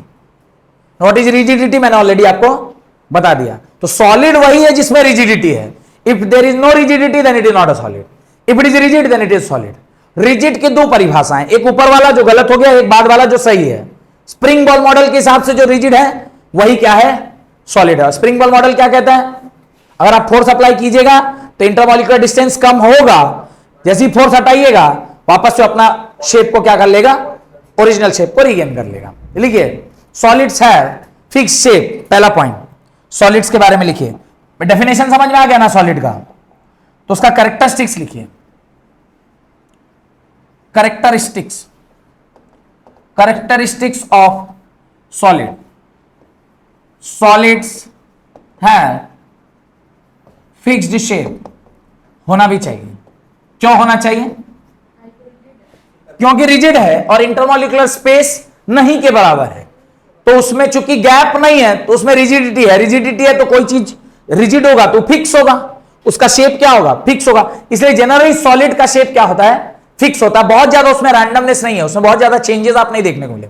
What is rigidity? मैंने ऑलरेडी आपको बता दिया। तो सॉलिड वही है जिसमें रिजिडिटी है। If there is no rigidity then it is not a solid, if it is rigid then it is solid. Rigid के 2 परिभाषाएं, एक ऊपर वाला जो गलत हो गया, एक बाद वाला जो सही है। स्प्रिंग बॉल मॉडल के हिसाब से जो रिजिड है वही क्या है? सॉलिड है। स्प्रिंग बॉल मॉडल क्या कहता है? अगर आप फोर्स अप्लाई कीजिएगा तो इंटरमॉलिक्यूलर डिस्टेंस कम होगा, जैसे ही फोर्स हटाइएगा वापस से अपना शेप को क्या कर लेगा? ओरिजिनल शेप को रीगेन कर लेगा। लिखिए सॉलिड्स हैव फिक्स्ड शेप। पहला पॉइंट सॉलिड्स के बारे में लिखिए। डेफिनेशन समझ में आ गया ना सॉलिड का? तो उसका कैरेक्टरिस्टिक्स लिखिए। Characteristics of solid. Solids have fixed shape होना भी चाहिए। क्यों होना चाहिए? क्योंकि रिजिड है और इंटरमॉलिक्यूलर स्पेस नहीं के बराबर है, तो उसमें चूंकि गैप नहीं है तो उसमें रिजिडिटी है। रिजिडिटी है तो कोई चीज रिजिड होगा तो फिक्स होगा, उसका शेप क्या होगा? फिक्स होगा। इसलिए जनरली सॉलिड का शेप क्या होता है? फिक्स होता है। बहुत ज्यादा उसमें रैंडमनेस नहीं है, उसमें बहुत ज्यादा चेंजेस आप नहीं देखने को मिले।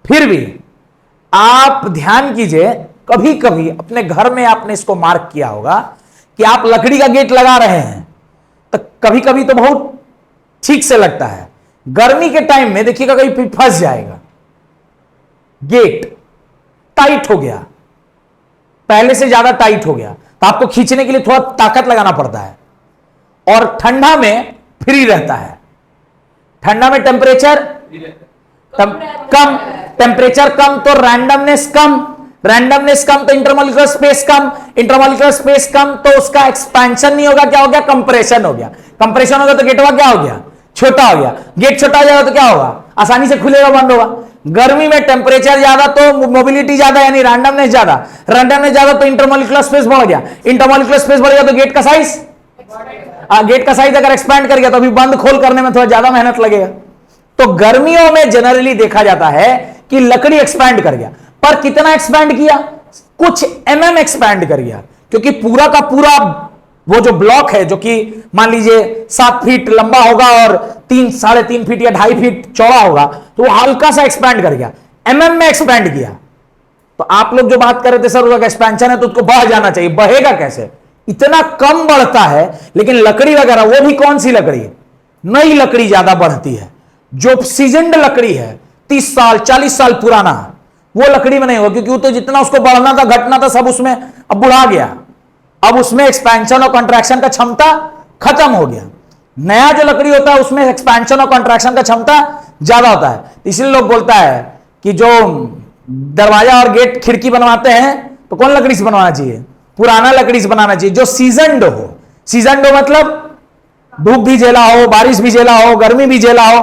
फिर भी आप ध्यान कीजिए, कभी कभी अपने घर में आपने इसको मार्क किया होगा कि आप लकड़ी का गेट लगा रहे हैं, तो कभी कभी तो बहुत ठीक से लगता है, गर्मी के टाइम में देखिएगा कहीं फंस जाएगा, गेट टाइट हो गया, पहले से ज्यादा टाइट हो गया, तो आपको खींचने के लिए थोड़ा ताकत लगाना पड़ता है। और ठंडा में फ्री रहता है, ठंडा में टेम्परेचर कम, टेम्परेचर कम तो रैंडमनेस कम तो इंटरमॉलिक्यूलर स्पेस कम, इंटरमॉलिक्यूलर स्पेस कम तो उसका एक्सपेंशन नहीं होगा, क्या हो गया? कंप्रेशन हो गया। कंप्रेशन होगा तो गेटवा क्या हो गया? छोटा हो गया। गेट छोटा हो जाएगा तो क्या होगा? आसानी से खुलेगा, बंद होगा। गर्मी में टेम्परेचर ज्यादा तो मोबिलिटी ज्यादा, यानी रैंडमनेस ज्यादा तो इंटरमॉलिक्यूलर स्पेस बढ़ गया। इंटरमॉलिक्यूलर स्पेस बढ़ गया तो गेट का साइज अगर एक्सपैंड कर गया तो अभी बंद खोल करने में थोड़ा ज्यादा मेहनत लगेगा। तो गर्मियों में जनरली देखा जाता है कि लकड़ी एक्सपैंड कर गया, पर कितना एक्सपैंड किया? कुछ mm एक्सपैंड कर गया, क्योंकि पूरा का पूरा वो जो ब्लॉक है, जो कि मान लीजिए 7 फीट लंबा होगा और 3-3.5 फीट या 2.5 फीट चौड़ा होगा, तो वो हल्का सा एक्सपैंड कर गया, mm में एक्सपैंड किया। तो आप लोग जो बात कर रहे थे सर उसका एक्सपेंशन है तो उसको बढ़ जाना चाहिए, बढ़ेगा कैसे? इतना कम बढ़ता है। लेकिन लकड़ी वगैरह, वो भी कौन सी लकड़ी? नई लकड़ी ज्यादा बढ़ती है। जो सीजनड लकड़ी है, 30 साल 40 साल पुराना, वो लकड़ी में नहीं होगा, क्योंकि वो तो जितना उसको बढ़ना था घटना था सब उसमें अब बुढ़ा गया। अब उसमें एक्सपेंशन और कंट्रैक्शन का क्षमता खत्म हो गया। नया जो लकड़ी होता है उसमें एक्सपेंशन और कंट्रैक्शन का क्षमता ज्यादा होता है। इसलिए लोग बोलता है कि जो दरवाजा और गेट खिड़की बनवाते हैं तो कौन लकड़ी से बनवाना चाहिए? पुराना लकड़ी से बनाना चाहिए, जो सीजनड हो। सीजनड हो मतलब धूप भी झेला हो, बारिश भी झेला हो, गर्मी भी झेला हो,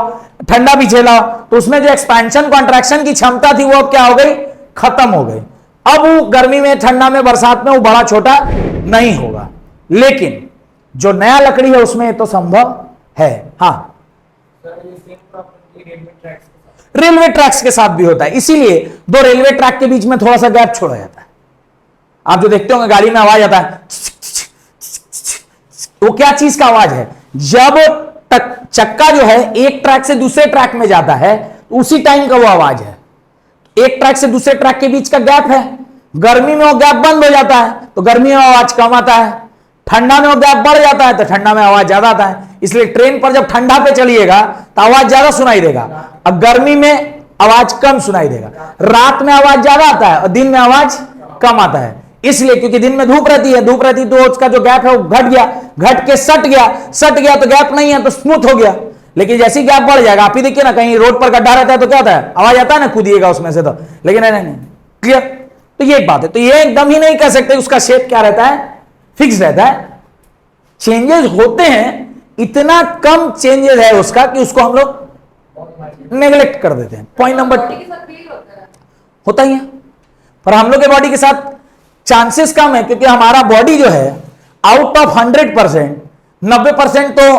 ठंडा भी झेला हो, तो उसमें जो एक्सपेंशन कॉन्ट्रैक्शन की क्षमता थी वो अब क्या हो गई? खत्म हो गई। अब वो गर्मी में, ठंडा में, बरसात में वो बड़ा छोटा नहीं होगा। लेकिन जो नया लकड़ी है उसमें तो संभव है। हाँ, रेलवे ट्रैक्स के साथ भी होता है, इसीलिए 2 रेलवे ट्रैक के बीच में थोड़ा सा गैप छोड़ा जाता है। आप जो देखते होंगे गाड़ी में आवाज आता है, वो क्या चीज का आवाज है? जब चक्का जो है एक ट्रैक से दूसरे ट्रैक में जाता है, उसी टाइम का वो आवाज है। एक ट्रैक से दूसरे ट्रैक के बीच का गैप है, गर्मी में वो गैप बंद हो जाता है तो गर्मी में आवाज कम आता है, ठंडा में वो गैप बढ़ जाता है तो ठंडा में आवाज ज्यादा आता है। इसलिए ट्रेन पर जब ठंडा पे चलिएगा तो आवाज ज्यादा सुनाई देगा, और गर्मी में आवाज कम सुनाई देगा। रात में आवाज ज्यादा आता है और दिन में आवाज कम आता है, इसलिए क्योंकि दिन में धूप रहती है, तो उसका जो गैप है वो घट गया, घट के सट गया तो गैप नहीं है तो स्मूथ हो गया। लेकिन जैसे ही गैप बढ़ जाएगा, आप ही देखिए ना, कहीं रोड पर गड्ढा रहता है तो क्या होता है? आवाज आता है ना, कूदिएगा उसमें से तो, लेकिन नहीं। क्लियर? तो ये एक बात है। तो ये एकदम ही नहीं कह सकते उसका शेप क्या रहता है, फिक्स रहता है। चेंजेस होते हैं, इतना कम चेंजेस है उसका कि उसको हम लोग नेग्लेक्ट कर देते हैं। पॉइंट नंबर 2 होता ही है, पर हम लोग के बॉडी के साथ चांसेस कम है, क्योंकि हमारा बॉडी जो है आउट ऑफ 100% 90% तो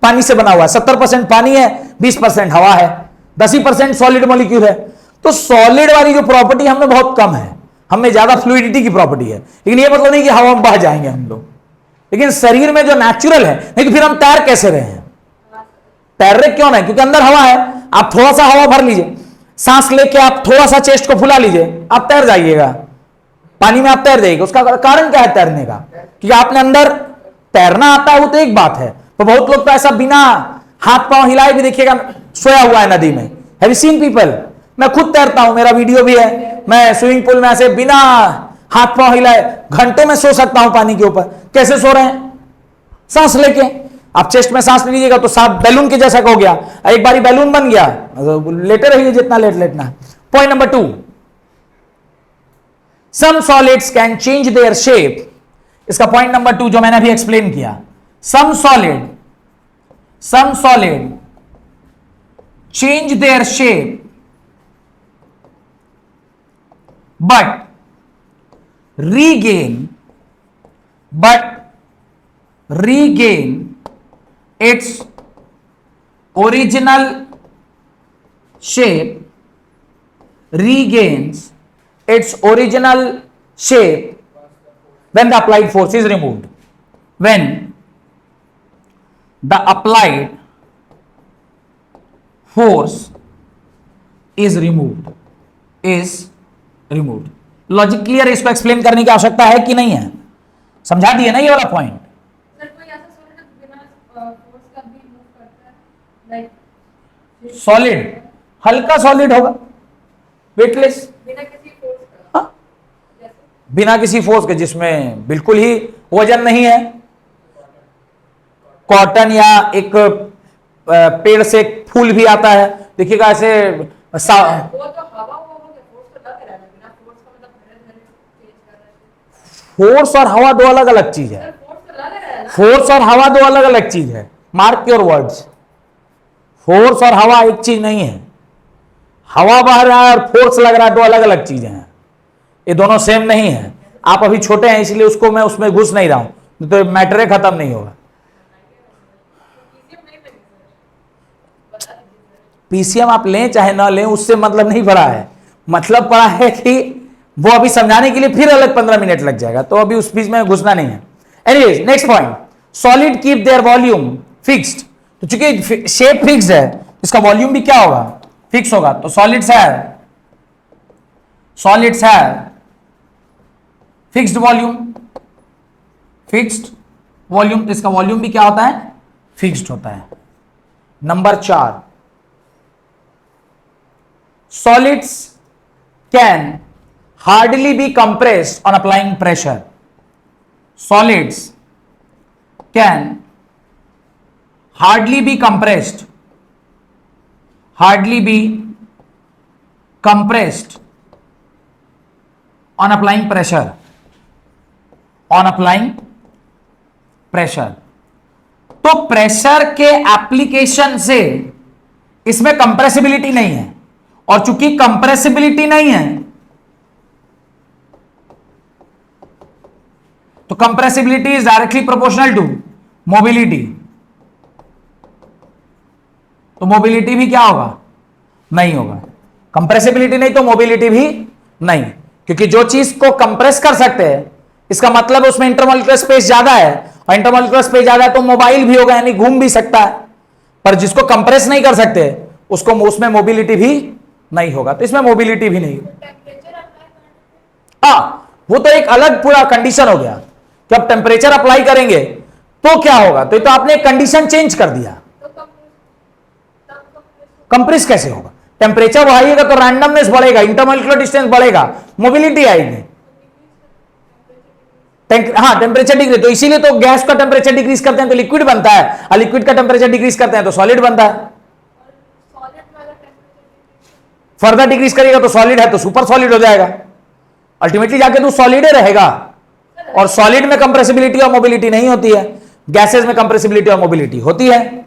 पानी से बना हुआ है, 70% पानी है, 20% हवा है, 10% सॉलिड मॉलिक्यूल है। तो सॉलिड वाली जो प्रॉपर्टी हमें बहुत कम है, हमें ज्यादा फ्लूइडिटी की प्रॉपर्टी है। लेकिन ये मतलब नहीं कि हवा में बह जाएंगे हम लोग, लेकिन शरीर में जो नेचुरल है, नहीं तो फिर हम तैर कैसे रहे हैं? तैर रहे क्यों नहीं? क्योंकि अंदर हवा है। आप थोड़ा सा हवा भर लीजिए, सांस लेके आप थोड़ा सा चेस्ट को फुला लीजिए, आप तैर जाइएगा, पानी में आप तैर जाइएगा। उसका कारण क्या है तैरने का? क्योंकि आपने अंदर तैरना आता है, वो तो एक बात है। तो बहुत लोग तो ऐसा बिना हाथ पांव हिलाए भी देखिएगा सोया हुआ है नदी में। Have you seen people? मैं खुद तैरता हूं, मेरा वीडियो भी है, मैं स्विमिंग पूल में ऐसे बिना हाथ पांव हिलाए घंटों में सो सकता हूं पानी के ऊपर। कैसे सो रहे हैं? सांस लेके। आप चेस्ट में सांस लीजिएगा तो साफ बैलून के जैसा हो गया, एक बारी बैलून बन गया, लेटे रहिए जितना लेटना है। Point number 2, some solids can change their shape. इसका पॉइंट नंबर 2 जो मैंने अभी एक्सप्लेन किया, some solid change their shape but regain but regain its original shape, regains its original shape when the applied force is removed. When the applied force is removed, logic clear है? इसको explain करने की आवश्यकता है कि नहीं है? समझा दिए ना ये वाला पॉइंट? सर कोई ऐसा सॉलिड बिना फोर्स का भी मूव करता है, लाइक सॉलिड, हल्का सॉलिड होगा, वेटलेस, बिना किसी फोर्स का, हाँ? जैसे बिना किसी फोर्स के, जिसमें बिल्कुल ही वजन नहीं है। कॉटन या एक पेड़ से एक फूल भी आता है, देखिएगा ऐसे वो तो हवा वो हो गया, फोर्स तो लग रहा है, बिना फोर्स का मतलब धीरे धीरे चेंज कर रहा है। फोर्स और हवा दो अलग अलग चीज है। सर फोर्स तो लग रहा है ना। फोर्स और हवा दो अलग अलग चीज है, मार्क योर वर्ड्स। फोर्स और हवा एक चीज नहीं है। हवा बह रहा है और फोर्स लग रहा है, दो अलग अलग चीजें हैं, ये दोनों सेम नहीं है। आप अभी छोटे हैं इसलिए उसको मैं उसमें घुस नहीं रहा हूं, तो मैटर खत्म नहीं होगा। पीसीएम नहीं लगे सर, बता दीजिए सर। पीसीएम आप लें चाहे ना लें, उससे मतलब नहीं पड़ा है। मतलब पड़ा है कि वो अभी समझाने के लिए फिर अलग 15 मिनट लग जाएगा, तो अभी उस बीच में घुसना नहीं है। Anyways, next point, solid keep their volume fixed. तो चूंकि शेप फिक्स्ड है, इसका वॉल्यूम भी क्या होगा? फिक्स होगा। तो सॉलिड्स है फिक्स्ड वॉल्यूम, तो इसका वॉल्यूम भी क्या होता है? फिक्स्ड होता है। Number 4, solids can hardly be compressed on applying pressure. Solids can hardly be compressed on applying pressure. तो प्रेशर के एप्लीकेशन से इसमें कंप्रेसिबिलिटी नहीं है, और चूंकि कंप्रेसिबिलिटी नहीं है तो compressibility is directly proportional to mobility. तो मोबिलिटी भी क्या होगा? नहीं होगा। कंप्रेसिबिलिटी नहीं तो मोबिलिटी भी नहीं, क्योंकि जो चीज को कंप्रेस कर सकते हैं, इसका मतलब उसमें इंटरमॉलिक्यूलर स्पेस ज्यादा है, और इंटरमॉलिक्यूलर स्पेस ज्यादा है तो मोबाइल भी होगा, यानी घूम भी सकता है। पर जिसको कंप्रेस नहीं कर सकते उसको, उसमें मोबिलिटी भी नहीं होगा, तो इसमें मोबिलिटी भी नहीं। टेम्परेचर अप्लाई करने हाँ, वो तो एक अलग पूरा कंडीशन हो गया कि अब टेम्परेचर अप्लाई करेंगे तो क्या होगा। तो ये तो आपने कंडीशन चेंज कर दिया। तो कंप्रेस कैसे होगा? टेम्परेचर बढ़ाइएगा तो रैंडमनेस बढ़ेगा, इंटरमॉलिक्यूलर डिस्टेंस बढ़ेगा, मोबिलिटी आएगी। हाँ, टेम्परेचर डिक्रीज, तो इसीलिए तो गैस का टेम्परेचर डिक्रीज करते हैं तो लिक्विड बनता है, और लिक्विड का टेम्परेचर डिक्रीज करते हैं तो सॉलिड बनता है। सॉलिड में अगर टेम्परेचर फर्दर डिक्रीज करिएगा तो सॉलिड है तो सुपर सॉलिड हो जाएगा, अल्टीमेटली जाके तो सॉलिड ही रहेगा। और सॉलिड में कंप्रेसिबिलिटी और मोबिलिटी नहीं होती है, गैसेस में कंप्रेसिबिलिटी और मोबिलिटी होती है। हर एक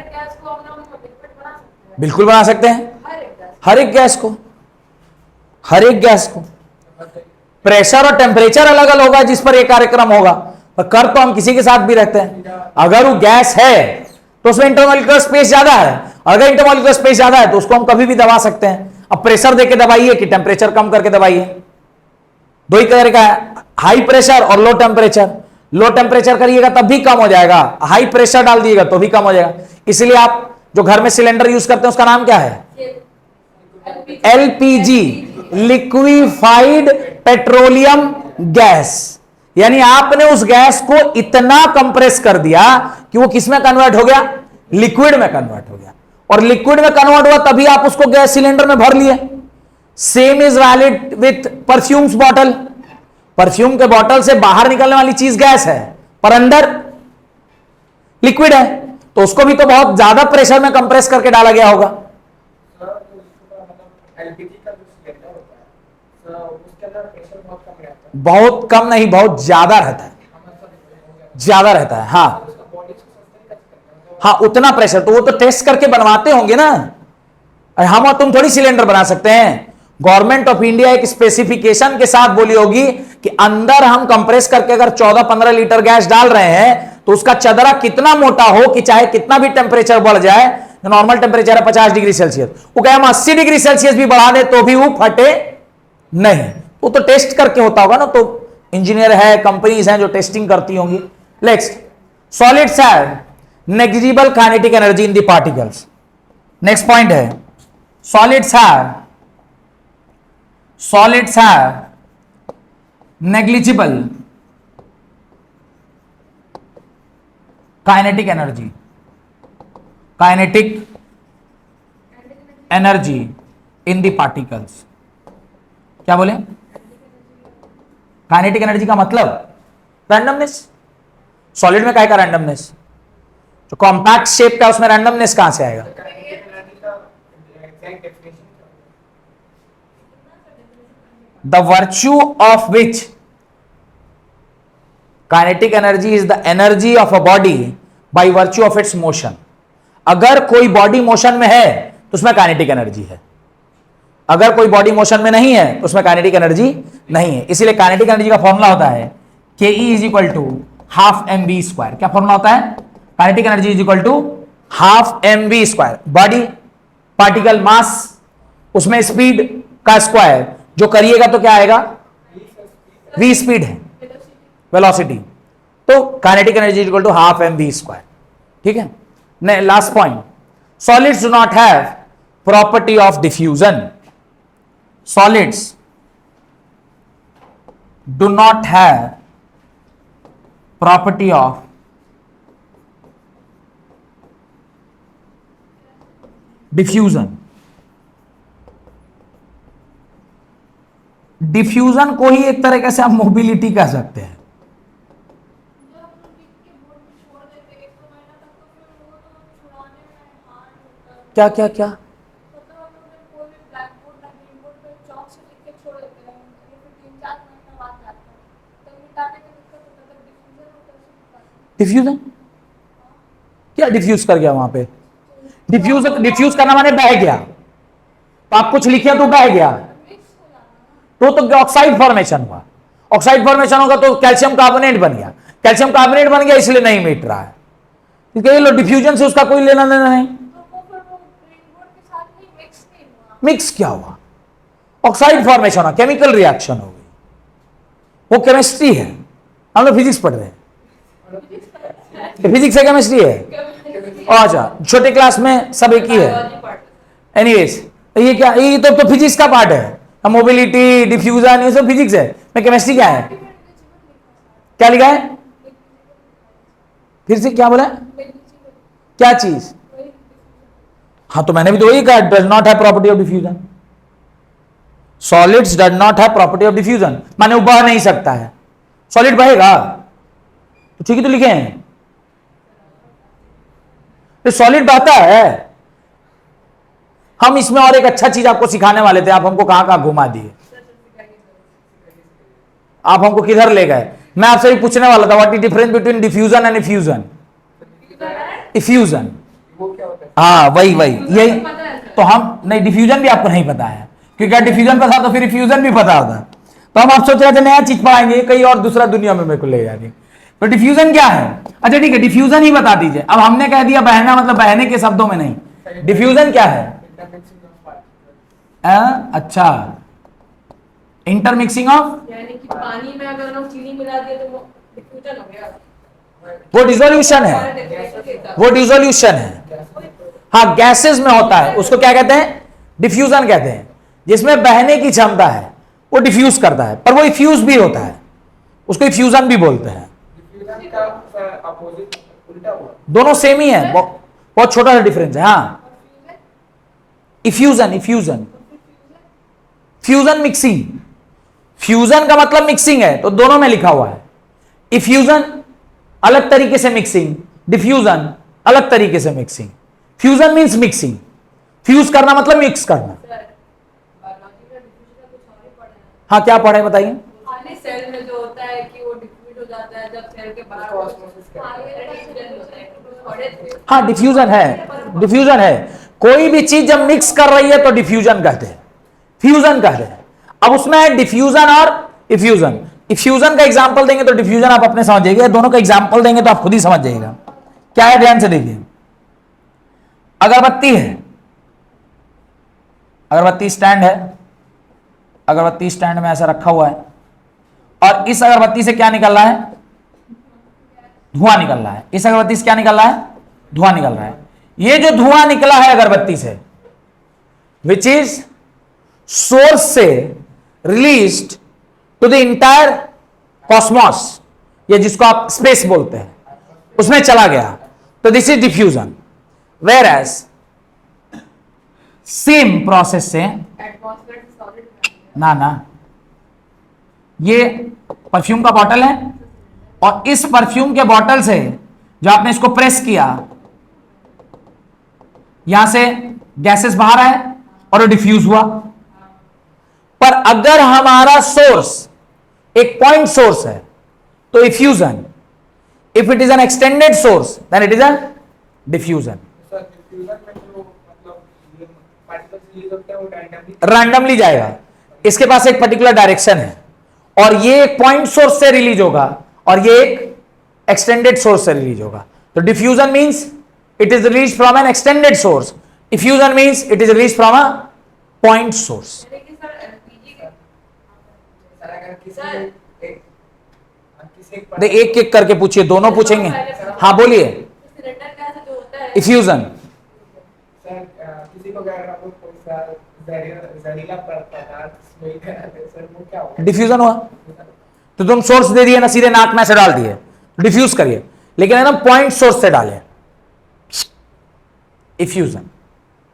गैस को हम लोग लिक्विड बना सकते हैं। बिल्कुल बना सकते हैं, हर एक गैस हर एक गैस को। प्रेशर और टेम्परेचर अलग अलग होगा जिस पर एक कार्यक्रम होगा, पर कर तो हम किसी के साथ भी रखते हैं। अगर वो गैस है तो उसमें इंटरमॉलिक्यूलर स्पेस ज्यादा है, अगर इंटरमॉलिक्यूलर स्पेस ज्यादा है तो उसको हम कभी भी दबा सकते हैं। अब प्रेशर देके दबाइए कि टेम्परेचर कम करके दबाइए, दो ही तरह का है, हाई प्रेशर और लो टेम्परेचर। लो टेम्परेचर करिएगा तब भी कम हो जाएगा, हाई प्रेशर डाल दिएगा तो भी कम हो जाएगा। इसलिए आप जो घर में सिलेंडर यूज करते हैं उसका नाम क्या है? LPG, liquefied petroleum gas. यानी आपने उस गैस को इतना कंप्रेस कर दिया कि वो किस में कन्वर्ट हो गया? लिक्विड में कन्वर्ट हो गया। और लिक्विड में कन्वर्ट हुआ तभी आप उसको गैस सिलेंडर में भर लिए। Same is valid with perfumes bottle. Perfume के बॉटल से बाहर निकलने वाली चीज गैस है, पर अंदर लिक्विड है, तो उसको भी तो बहुत ज्यादा प्रेशर में कंप्रेस करके डाला गया होगा। एलपीजी का जो सिलेंडर होता है सर, उसके अंदर प्रेशर बहुत कम रहता है। बहुत कम नहीं, बहुत ज्यादा रहता है, ज्यादा रहता है। हाँ उसका बॉडी से सस्टेन कर सकते हैं। हाँ, उतना प्रेशर तो वो तो टेस्ट करके बनवाते होंगे ना। अरे हम और तुम थोड़ी सिलेंडर बना सकते हैं, गवर्नमेंट ऑफ इंडिया एक स्पेसिफिकेशन के साथ बोली होगी कि अंदर हम कंप्रेस करके अगर 14-15 लीटर गैस डाल रहे हैं तो उसका चदरा कितना मोटा हो कि चाहे कितना भी टेम्परेचर बढ़ जाए, नॉर्मल टेम्परेचर है 50 डिग्री सेल्सियस, वो कहे हम 80 डिग्री सेल्सियस भी बढ़ा दे तो भी वो फटे नहीं। वो तो टेस्ट करके होता होगा ना, तो इंजीनियर है, कंपनीज हैं जो टेस्टिंग करती होंगी। Next, solids have negligible kinetic energy in the particles. Next point है solids have negligible kinetic energy in the particles. क्या बोले? काइनेटिक एनर्जी का मतलब रैंडमनेस। सॉलिड में क्या का रैंडमनेस? जो कॉम्पैक्ट शेप का उसमें रैंडमनेस कहां से आएगा? The virtue of which kinetic energy is the energy of a body by virtue of its motion. अगर कोई बॉडी मोशन में है तो उसमें काइनेटिक एनर्जी है, अगर कोई बॉडी मोशन में नहीं है तो उसमें काइनेटिक एनर्जी नहीं है। इसीलिए काइनेटिक एनर्जी का फॉर्मूला होता है K E is equal to half M we square. क्या फॉर्मूला होता है? Kinetic energy is equal to half M we square. Body, particle, mass, उसमें स्पीड का स्क्वायर, जो करिएगा तो क्या आएगा? वी स्पीड है, वेलोसिटी। तो kinetic energy is equal to half M we square. ठीक है। Last point, solids do not have property of diffusion. Solids do not have property of diffusion. Diffusion को ही एक तरीके से आप मोबिलिटी कह सकते हैं। क्या क्या क्या? डिफ्यूजन क्या डिफ्यूज कर गया वहां पे? डिफ्यूज करना माने बह गया। तो आप कुछ लिखे तो बह गया, तो ऑक्साइड फॉर्मेशन हुआ। ऑक्साइड फॉर्मेशन होगा तो कैल्शियम कार्बोनेट बन गया। कैल्शियम कार्बोनेट बन गया इसलिए नहीं मिट रहा है, क्योंकि डिफ्यूजन से उसका कोई लेना देना नहीं। मिक्स क्या हुआ? ऑक्साइड फॉर्मेशन हुआ, केमिकल रिएक्शन हो गई, वो केमिस्ट्री है। हम लोग फिजिक्स पढ़ रहे हैं, फिजिक्स है केमिस्ट्री है? अच्छा, छोटे क्लास में सब एक ही है। एनीवेज, ये क्या, ये तो फिजिक्स का पार्ट है। मोबिलिटी, डिफ्यूजन, ये सब फिजिक्स है। मैं केमिस्ट्री क्या है? क्या लिखा है? फिर से क्या बोला? क्या चीज? हाँ, तो मैंने भी तो वही कहा, does not have property of diffusion. Solids does not have property of diffusion, माने वो बह नहीं सकता है। सॉलिड बहेगा तो ठीक है, तो लिखे हैं सॉलिड बहता है। हम इसमें और एक अच्छा चीज आपको सिखाने वाले थे, आप हमको कहां कहां घुमा दिए, आप हमको किधर ले गए। मैं आपसे भी पूछने वाला था, what is difference between diffusion and effusion? Effusion, हाँ वही यही तो हम नहीं, डिफ्यूजन भी आपको नहीं पता है, क्योंकि डिफ्यूजन पता तो फिर इफ्यूजन भी पता होता। तो हम आप सोच रहे थे नया चीज पढ़ाएंगे, कहीं और दूसरा दुनिया में मेरे को ले जाएंगे। तो डिफ्यूजन क्या है? अच्छा ठीक है, डिफ्यूजन ही बता दीजिए। अब हमने कह दिया बहना, मतलब बहने के शब्दों में नहीं। डिफ्यूजन क्या है? अच्छा, इंटरमिक्सिंग ऑफ, यानी कि पानी में अगर हम चीनी मिला दिए तो वो डिफ्यूजन हो गया। वो डिसोल्यूशन है, वो डिसोल्यूशन है। हाँ, गैसेस में होता है, उसको क्या कहते हैं? डिफ्यूजन कहते हैं। जिसमें बहने की क्षमता है वो डिफ्यूज करता है, पर वो इफ्यूज भी होता है, उसको इफ्यूजन भी बोलते हैं। दोनों सेम ही है, बहुत छोटा सा डिफरेंस है। हाँ, इफ्यूजन, फ्यूजन मिक्सिंग। फ्यूजन का मतलब मिक्सिंग है, तो दोनों में लिखा हुआ है। इफ्यूजन अलग तरीके से मिक्सिंग, डिफ्यूजन अलग तरीके से mixing. Fusion means mixing, fuse करना मतलब मिक्स करना। हाँ, क्या पढ़े बताइए? सेल में जो होता है कि वो डिफ्यूज हो जाता है जब सेल के बाहर। हाँ, डिफ्यूजन है, डिफ्यूजन है। कोई भी चीज जब मिक्स कर रही है तो डिफ्यूजन कहते हैं। फ्यूजन कह रहे हैं। अब उसमें है डिफ्यूजन और इफ्यूजन। इफ्यूजन का एग्जांपल देंगे तो डिफ्यूजन आप अपने समझ जाइएगा, दोनों का एग्जांपल देंगे तो आप खुद ही समझ जाइएगा क्या है। ध्यान से देखिए, अगरबत्ती है, अगरबत्ती स्टैंड है, अगरबत्ती स्टैंड में ऐसा रखा हुआ है और इस अगरबत्ती से क्या निकल रहा है? धुआं निकल रहा है। इस अगरबत्ती से क्या निकल रहा है? धुआं निकल रहा है। ये जो धुआं निकला है अगरबत्ती से, विच इज सोर्स से released to the entire cosmos, या जिसको आप स्पेस बोलते हैं, उसमें चला गया, तो this is diffusion. Whereas same process से एटमॉस्फेयर से सॉलिड ना ये परफ्यूम का बॉटल है और इस परफ्यूम के बॉटल से जो आपने इसको प्रेस किया, यहां से गैसेस बाहर आए और डिफ्यूज हुआ। पर अगर हमारा सोर्स एक पॉइंट सोर्स है तो effusion, if it is an extended source then it is a diffusion. Sir diffusion में जो मतलब ये पार्टिकल्स रिलीज होते हैं वो रैंडमली जाएगा, इसके पास एक पर्टिकुलर डायरेक्शन है और ये एक पॉइंट सोर्स से रिलीज होगा और ये एक एक्सटेंडेड सोर्स से रिलीज होगा। तो diffusion means it is release from N extended source, effusion means it is release from a point source. लेकिन सर एलपीजी का सर अगर सर दे एक एक करके पूछिए, दोनों पूछेंगे। हाँ बोलिए। सिलेंडर गैस जो होता है इफ्यूजन, सर किसी को अगर आपको कोई सा जहरीला पदार्थ वही कराते सर वो क्या होगा? डिफ्यूजन हुआ। तो तुम सोर्स दे दिए ना, सीधे नाक में से डाल दिए, डिफ्यूज करिए, लेकिन है ना पॉइंट सोर्स से डालें, इफ्यूजन।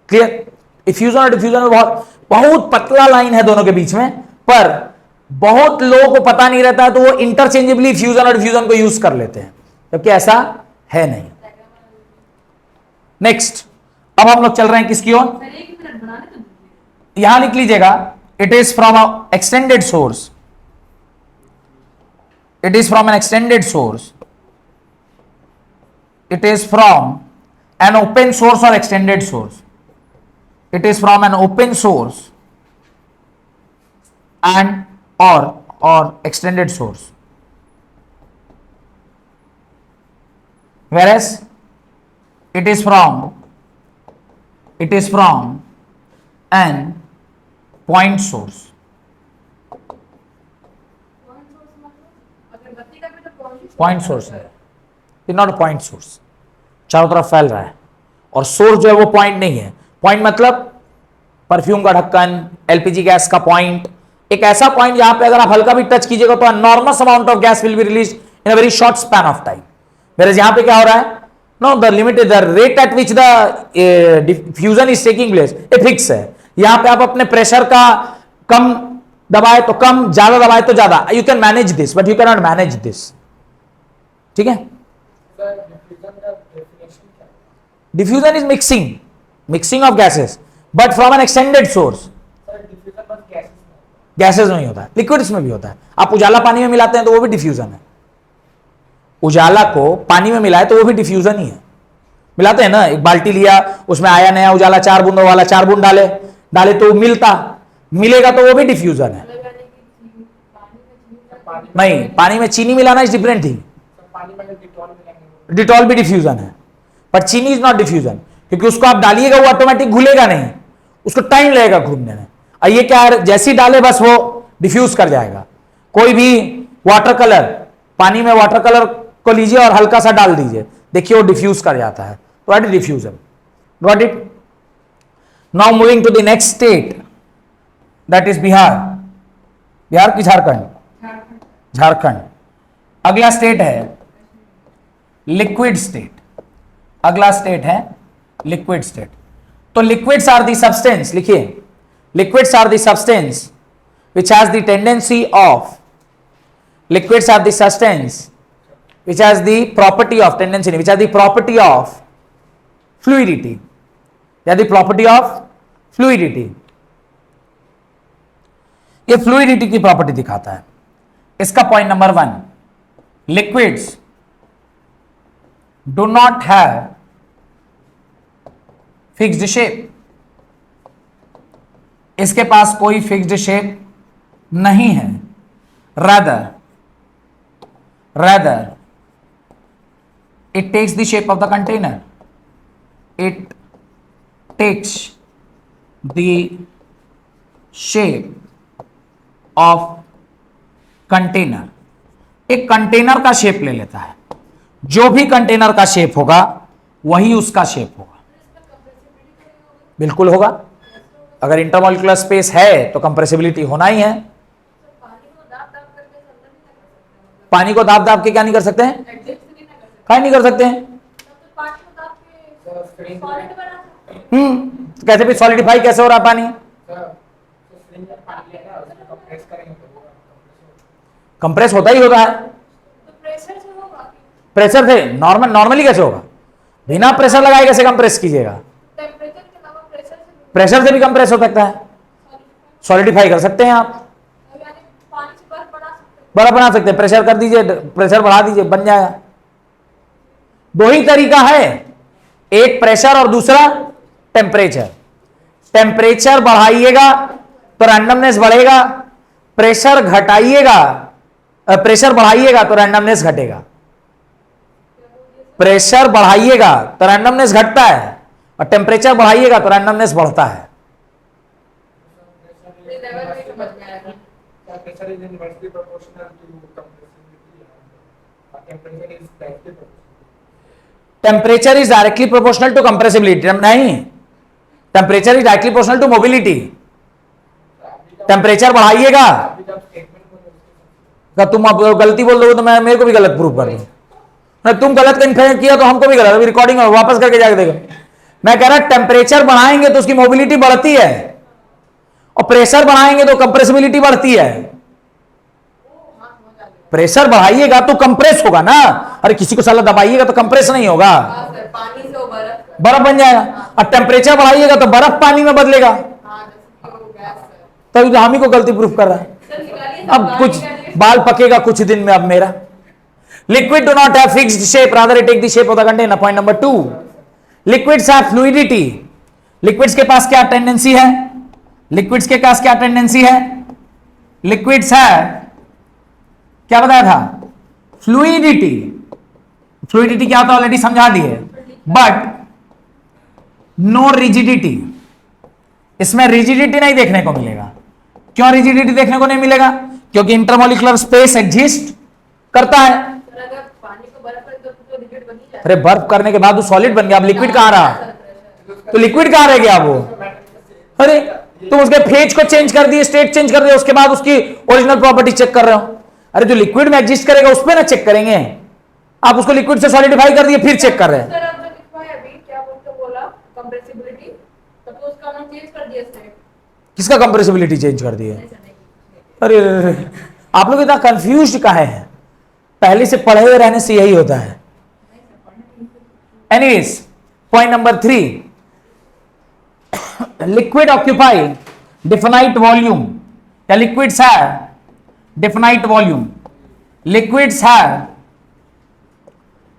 क्लियर? इफ्यूजन और डिफ्यूजन में बहुत बहुत पतला लाइन है दोनों के बीच में, पर बहुत लोगों को पता नहीं रहता है तो वो इंटरचेंजेबली फ्यूजन और डिफ्यूजन को यूज कर लेते हैं, जबकि ऐसा है नहीं। नेक्स्ट, अब हम लोग चल रहे हैं किसकी ओर? सर एक मिनट बनाने तो दीजिए। यहां लिख लीजिएगा, it is from a extended source, it is from an extended source, it is from an open source or extended source, it is from an open source and or extended source, whereas it is from an point source। अगरबत्ती का भी तो point source है, it not a point source, चारों तरफ फैल रहा है और सोर्स जो है वो पॉइंट नहीं है। पॉइंट मतलब परफ्यूम का ढक्कन, एलपीजी गैस का पॉइंट, एक ऐसा पॉइंट जहां पे अगर आप हल्का भी टच कीजिएगा तो enormous amount of gas will be release in a very short span of time. Where यहां पे क्या हो रहा है? No, the limit the rate at which the diffusion is taking place a fix है। यहां पे आप अपने प्रेशर का कम दबाए तो कम, ज्यादा दबाए तो ज्यादा, you can manage this but you can not manage this. ठीक है? सर डिफ्यूजन का डेफिनेशन क्या है? Diffusion is mixing of gases but from N extended source. Sir diffusion बस गैसेस में गैसेस में ही होता है, लिक्विड्स में भी होता है। आप उजाला पानी में मिलाते हैं तो वो भी डिफ्यूजन है। उजाला को पानी में मिलाए तो वो भी डिफ्यूजन ही है। मिलाते हैं ना, एक बाल्टी लिया, उसमें आया नया उजाला 4 बूंदों वाला, 4 बूंद डाले तो मिलेगा तो वो भी डिफ्यूजन है। नहीं, पानी में चीनी मिलाना इज डिफरेंट थिंग। पानी में डिटॉल मिलाएंगे डिटॉल भी डिफ्यूजन है, पर चीनी इज नॉट डिफ्यूजन, क्योंकि उसको आप डालिएगा वो ऑटोमेटिक घुलेगा नहीं, उसको टाइम लगेगा घूमने में। और ये क्या है, जैसे ही डाले बस वो डिफ्यूज कर जाएगा। कोई भी वाटर कलर, पानी में वाटर कलर को लीजिए और हल्का सा डाल दीजिए, देखिए वो डिफ्यूज कर जाता है। तो what is diffusion? Got it? Now moving to the next state, that is Bihar. Bihar की झारखंड? झारखंड। अगला स्टेट है लिक्विड स्टेट। अगला स्टेट है लिक्विड स्टेट। तो लिक्विड्स आर द सब्सटेंस, लिखिए, liquids are the substance which has the tendency of, liquids are the substance which has the property of tendency, which has the property of fluidity, they are the property of fluidity। ये fluidity की property दिखाता है। इसका point number 1, liquids do not have fixed shape. इसके पास कोई fixed shape नहीं है, rather it takes the shape of the container, it takes the shape of container, एक कंटेनर का शेप ले लेता है, जो भी कंटेनर का शेप होगा वही उसका शेप होगा। बिल्कुल होगा, अगर इंटरमॉलिक्यूलर स्पेस है तो कंप्रेसिबिलिटी होना ही है। पानी को दाब दाब के क्या नहीं कर सकते हैं, क्या नहीं कर सकते हैं। कैसे भी सॉलिडिफाई कैसे हो रहा है पानी, कंप्रेस होता ही होता है। प्रेशर से नॉर्मली कैसे होगा, बिना प्रेशर लगाए कैसे कंप्रेस कीजिएगा। प्रेशर से भी कंप्रेस हो सकता है, सॉलिडिफाई कर सकते हैं आप, बर्फ बना सकते हैं, प्रेशर कर दीजिए, प्रेशर बढ़ा दीजिए, बन जाएगा। दो ही तरीका है, एक प्रेशर और दूसरा टेम्परेचर। टेम्परेचर बढ़ाइएगा तो रैंडमनेस बढ़ेगा, प्रेशर घटाइएगा, प्रेशर बढ़ाइएगा तो रैंडमनेस घटेगा। प्रेशर बढ़ाइएगा तो रैंडमनेस घटता है और टेम्परेचर बढ़ाइएगा तो रैंडमनेस बढ़ता है। Pressure is inversely proportional to compressibility and temperature is directly proportional. Temperature is directly proportional to compressibility, नहीं, temperature is directly proportional to mobility. Temperature बढ़ाइएगा तो तुम अब गलती बोल दोगे तो मैं मेरे को भी गलत प्रूव कर दूं, तुम गलत कन्फर्म किया तो हमको भी गलत, अभी रिकॉर्डिंग वापस करके जाके देखो। मैं कह रहा टेम्परेचर बढ़ाएंगे तो उसकी मोबिलिटी बढ़ती है और प्रेशर बढ़ाएंगे तो कंप्रेसिबिलिटी बढ़ती है। प्रेशर बढ़ाइएगा तो कंप्रेस होगा ना, अरे किसी को साला दबाइएगा तो कंप्रेस नहीं होगा, पानी से वो बर्फ बन जाएगा। और टेम्परेचर बढ़ाइएगा तो बर्फ पानी में बदलेगा, तभी तो हम ही को गलती प्रूफ कर रहा है। अब कुछ बाल पकेगा कुछ दिन में अब मेरा। Liquid do not have fixed shape, rather it take the shape of the container. Point number 2, liquids have fluidity. Liquids के पास क्या टेंडेंसी है, लिक्विड्स के पास क्या टेंडेंसी है, लिक्विड्स है क्या बताया था, फ्लूइडिटी। फ्लूइडिटी क्या होता है ऑलरेडी समझा दिए, बट नो रिजिडिटी। इसमें रिजिडिटी नहीं देखने को मिलेगा। क्यों रिजिडिटी देखने को नहीं मिलेगा, क्योंकि इंटरमॉलिक्यूलर स्पेस एग्जिस्ट करता है। अरे बर्फ करने के बाद वो सॉलिड बन गया, अब लिक्विड कहां रहा, तो लिक्विड कहां रह गया वो। अरे तुम उसके फेज को चेंज कर दिए, स्टेट चेंज कर दिए, उसके बाद उसकी ओरिजिनल प्रॉपर्टी चेक कर रहे हो। अरे जो लिक्विड में एग्जिस्ट करेगा उस पे ना चेक करेंगे, आप उसको लिक्विड से सॉलिडिफाई कर दिए फिर चेक कर रहे हैं। किसका कंप्रेसिबिलिटी चेंज कर दिए, अरे आप लोग इतना कंफ्यूज्ड काहे हैं, पहले से पढ़े हुए रहने से यही होता है। Anyways point number 3, liquid occupy definite volume, या लिक्विड्स है definite volume, liquids have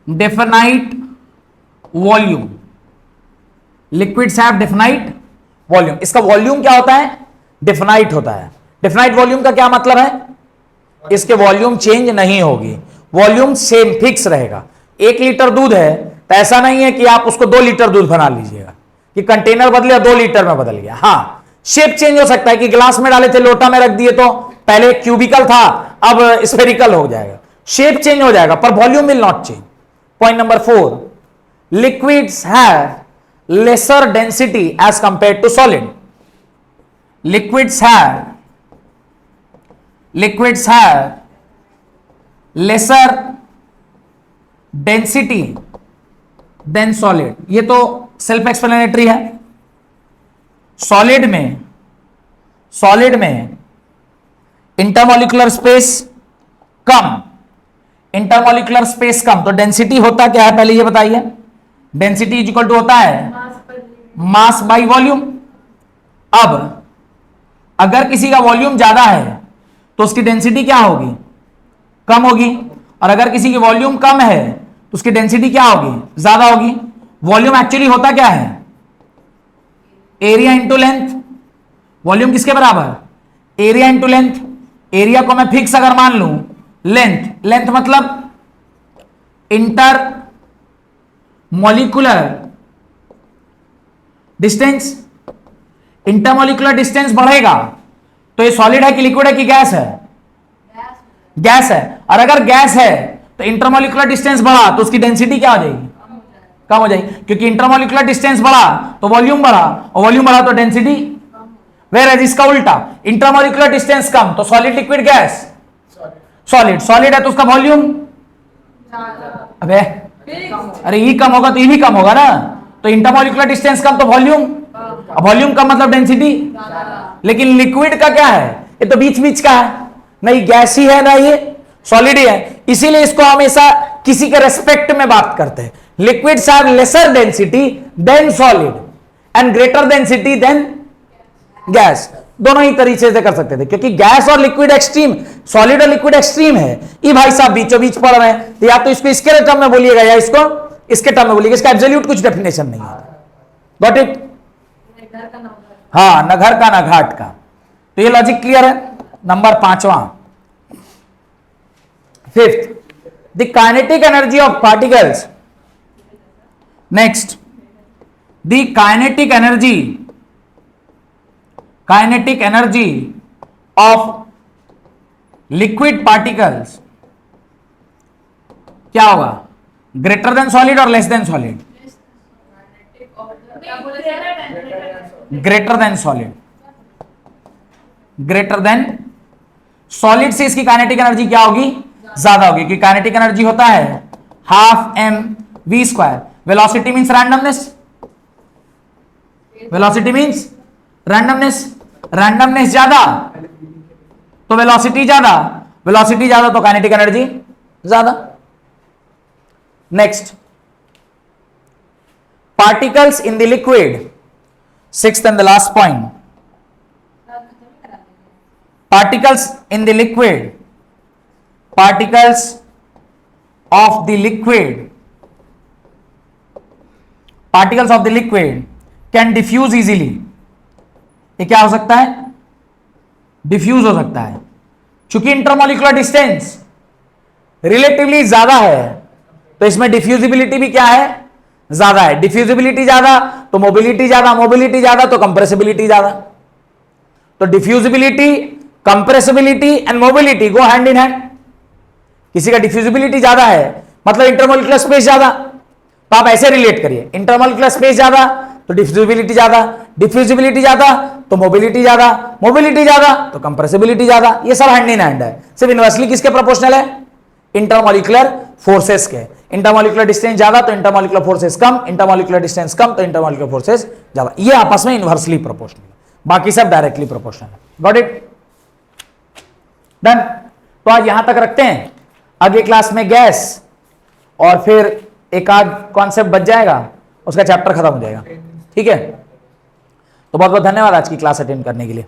definite volume, liquids have definite volume। इसका वॉल्यूम क्या होता है, डिफिनाइट होता है। डिफिनाइट वॉल्यूम का क्या मतलब है, इसके वॉल्यूम चेंज नहीं होगी, वॉल्यूम सेम फिक्स रहेगा। 1 लीटर दूध है तो ऐसा नहीं है कि आप उसको 2 लीटर दूध बना लीजिएगा कि कंटेनर बदले 2 लीटर में बदल गया। हाँ, शेप चेंज हो सकता है कि ग्लास में डाले थे लोटा में रख दिए तो पहले क्यूबिकल था अब स्फेरिकल हो जाएगा, शेप चेंज हो जाएगा, पर volume will not change. Point number 4, liquids have lesser density as compared to solid. Liquids have lesser density then solid. ये तो सेल्फ एक्सप्लेनेटरी है। सॉलिड में इंटरमॉलिक्यूलर स्पेस कम, इंटरमॉलिक्यूलर स्पेस कम, तो डेंसिटी होता क्या है पहले ये बताइए। डेंसिटी इज इक्वल टू होता है मास बाई वॉल्यूम। अब अगर किसी का वॉल्यूम ज्यादा है तो उसकी डेंसिटी क्या होगी, कम होगी, और अगर किसी की वॉल्यूम कम है तो उसकी डेंसिटी क्या होगी, ज्यादा होगी। वॉल्यूम एक्चुअली होता क्या है, एरिया इंटू लेंथ। वॉल्यूम किसके बराबर, एरिया इंटू लेंथ। एरिया को मैं फिक्स अगर मान लूं, लेंथ, लेंथ मतलब inter molecular distance. Intermolecular distance बढ़ेगा तो ये सॉलिड है कि लिक्विड है कि गैस है, गैस है। और अगर गैस है तो इंटरमॉलिक्यूलर डिस्टेंस बढ़ा तो उसकी डेंसिटी क्या हो जाएगी, कम हो जाएगी, क्योंकि इंटरमॉलिक्यूलर डिस्टेंस बढ़ा तो वॉल्यूम बढ़ा, और वॉल्यूम बढ़ा तो डेंसिटी। वेयर इसका उल्टा, इंटरमॉलिक्यूलर डिस्टेंस कम तो solid liquid gas, solid, solid है तो उसका वॉल्यूम, अबे अरे ई कम होगा तो ई भी कम होगा ना, तो इंटरमॉलिक्यूलर डिस्टेंस कम तो वॉल्यूम, वॉल्यूम कम मतलब डेंसिटी। लेकिन लिक्विड का क्या है, ये तो बीच बीच का है, नहीं गैस ही है ना ये सॉलिड ही है, इसीलिए इसको हमेशा किसी के रेस्पेक्ट में बात करते हैं। Liquids have lesser density then solid and greater density than gas. दोनों ही तरीके से कर सकते थे, क्योंकि गैस और लिक्विड एक्सट्रीम, सॉलिड और लिक्विड एक्सट्रीम है। ये भाई साहब बीचों बीच पढ़ रहे हैं, तो या तो इसको इसके टर्म में बोलिएगा या इसको इसके टर्म में बोलिएगा, इसका एब्सोल्यूट कुछ डेफिनेशन नहीं है। Got it? हाँ, न घर का न घाट का। तो ये लॉजिक क्लियर है। नंबर 5वां, fifth, the kinetic energy of particles. Next, the kinetic energy of liquid particles क्या होगा, ग्रेटर देन सॉलिड और less than solid? Greater than solid, greater than solid से इसकी काइनेटिक एनर्जी क्या होगी, ज्यादा होगी, क्योंकि काइनेटिक एनर्जी होता है half M we square. Velocity means randomness, velocity means randomness, randomness ज्यादा तो वेलोसिटी ज्यादा, वेलोसिटी ज्यादा तो काइनेटिक एनर्जी ज्यादा। Next, particles in the liquid, sixth and the last point, particles in the liquid, particles of the liquid, particles of the liquid can diffuse easily। ये क्या हो सकता है, डिफ्यूज हो सकता है, चूंकि इंटरमॉलिक्यूलर डिस्टेंस रिलेटिवली ज्यादा है तो इसमें डिफ्यूजिबिलिटी भी क्या है, ज्यादा है। डिफ्यूजिबिलिटी ज्यादा तो मोबिलिटी ज्यादा, मोबिलिटी ज्यादा तो कंप्रेसिबिलिटी ज्यादा। तो diffusibility, compressibility and mobility go hand in hand. किसी का डिफ्यूजिबिलिटी ज्यादा है मतलब इंटरमॉलिक्यूलर स्पेस ज्यादा, तो आप ऐसे रिलेट करिए, इंटरमॉलिक्यूलर स्पेस ज्यादा तो डिफ्यूजिबिलिटी ज्यादा, डिफ्यूजिबिलिटी ज्यादा तो मोबिलिटी ज्यादा, मोबिलिटी ज्यादा तो कंप्रेसिबिलिटी ज्यादा। ये सब हैंड इन हैंड है। सिर्फ इनवर्सली किसके प्रोपोर्शनल है, इंटरमॉलिक्यूलर फोर्सेस के। इंटरमॉलिक्यूलर डिस्टेंस ज्यादा तो इंटरमॉलिक्यूलर फोर्सेस कम, इंटरमॉलिक्यूलर डिस्टेंस कम तो इंटरमॉलिक्यूलर फोर्सेस ज्यादा। ये आपस में इनवर्सली प्रोपोर्शनल है, बाकी सब डायरेक्टली प्रोपोर्शनल है। Got it? डन। तो आज यहां तक रखते हैं, अगली क्लास में गैस और फिर एक आध कॉन्सेप्ट बच जाएगा, उसका चैप्टर खत्म हो जाएगा। ठीक है, तो बहुत बहुत धन्यवाद आज की क्लास अटेंड करने के लिए।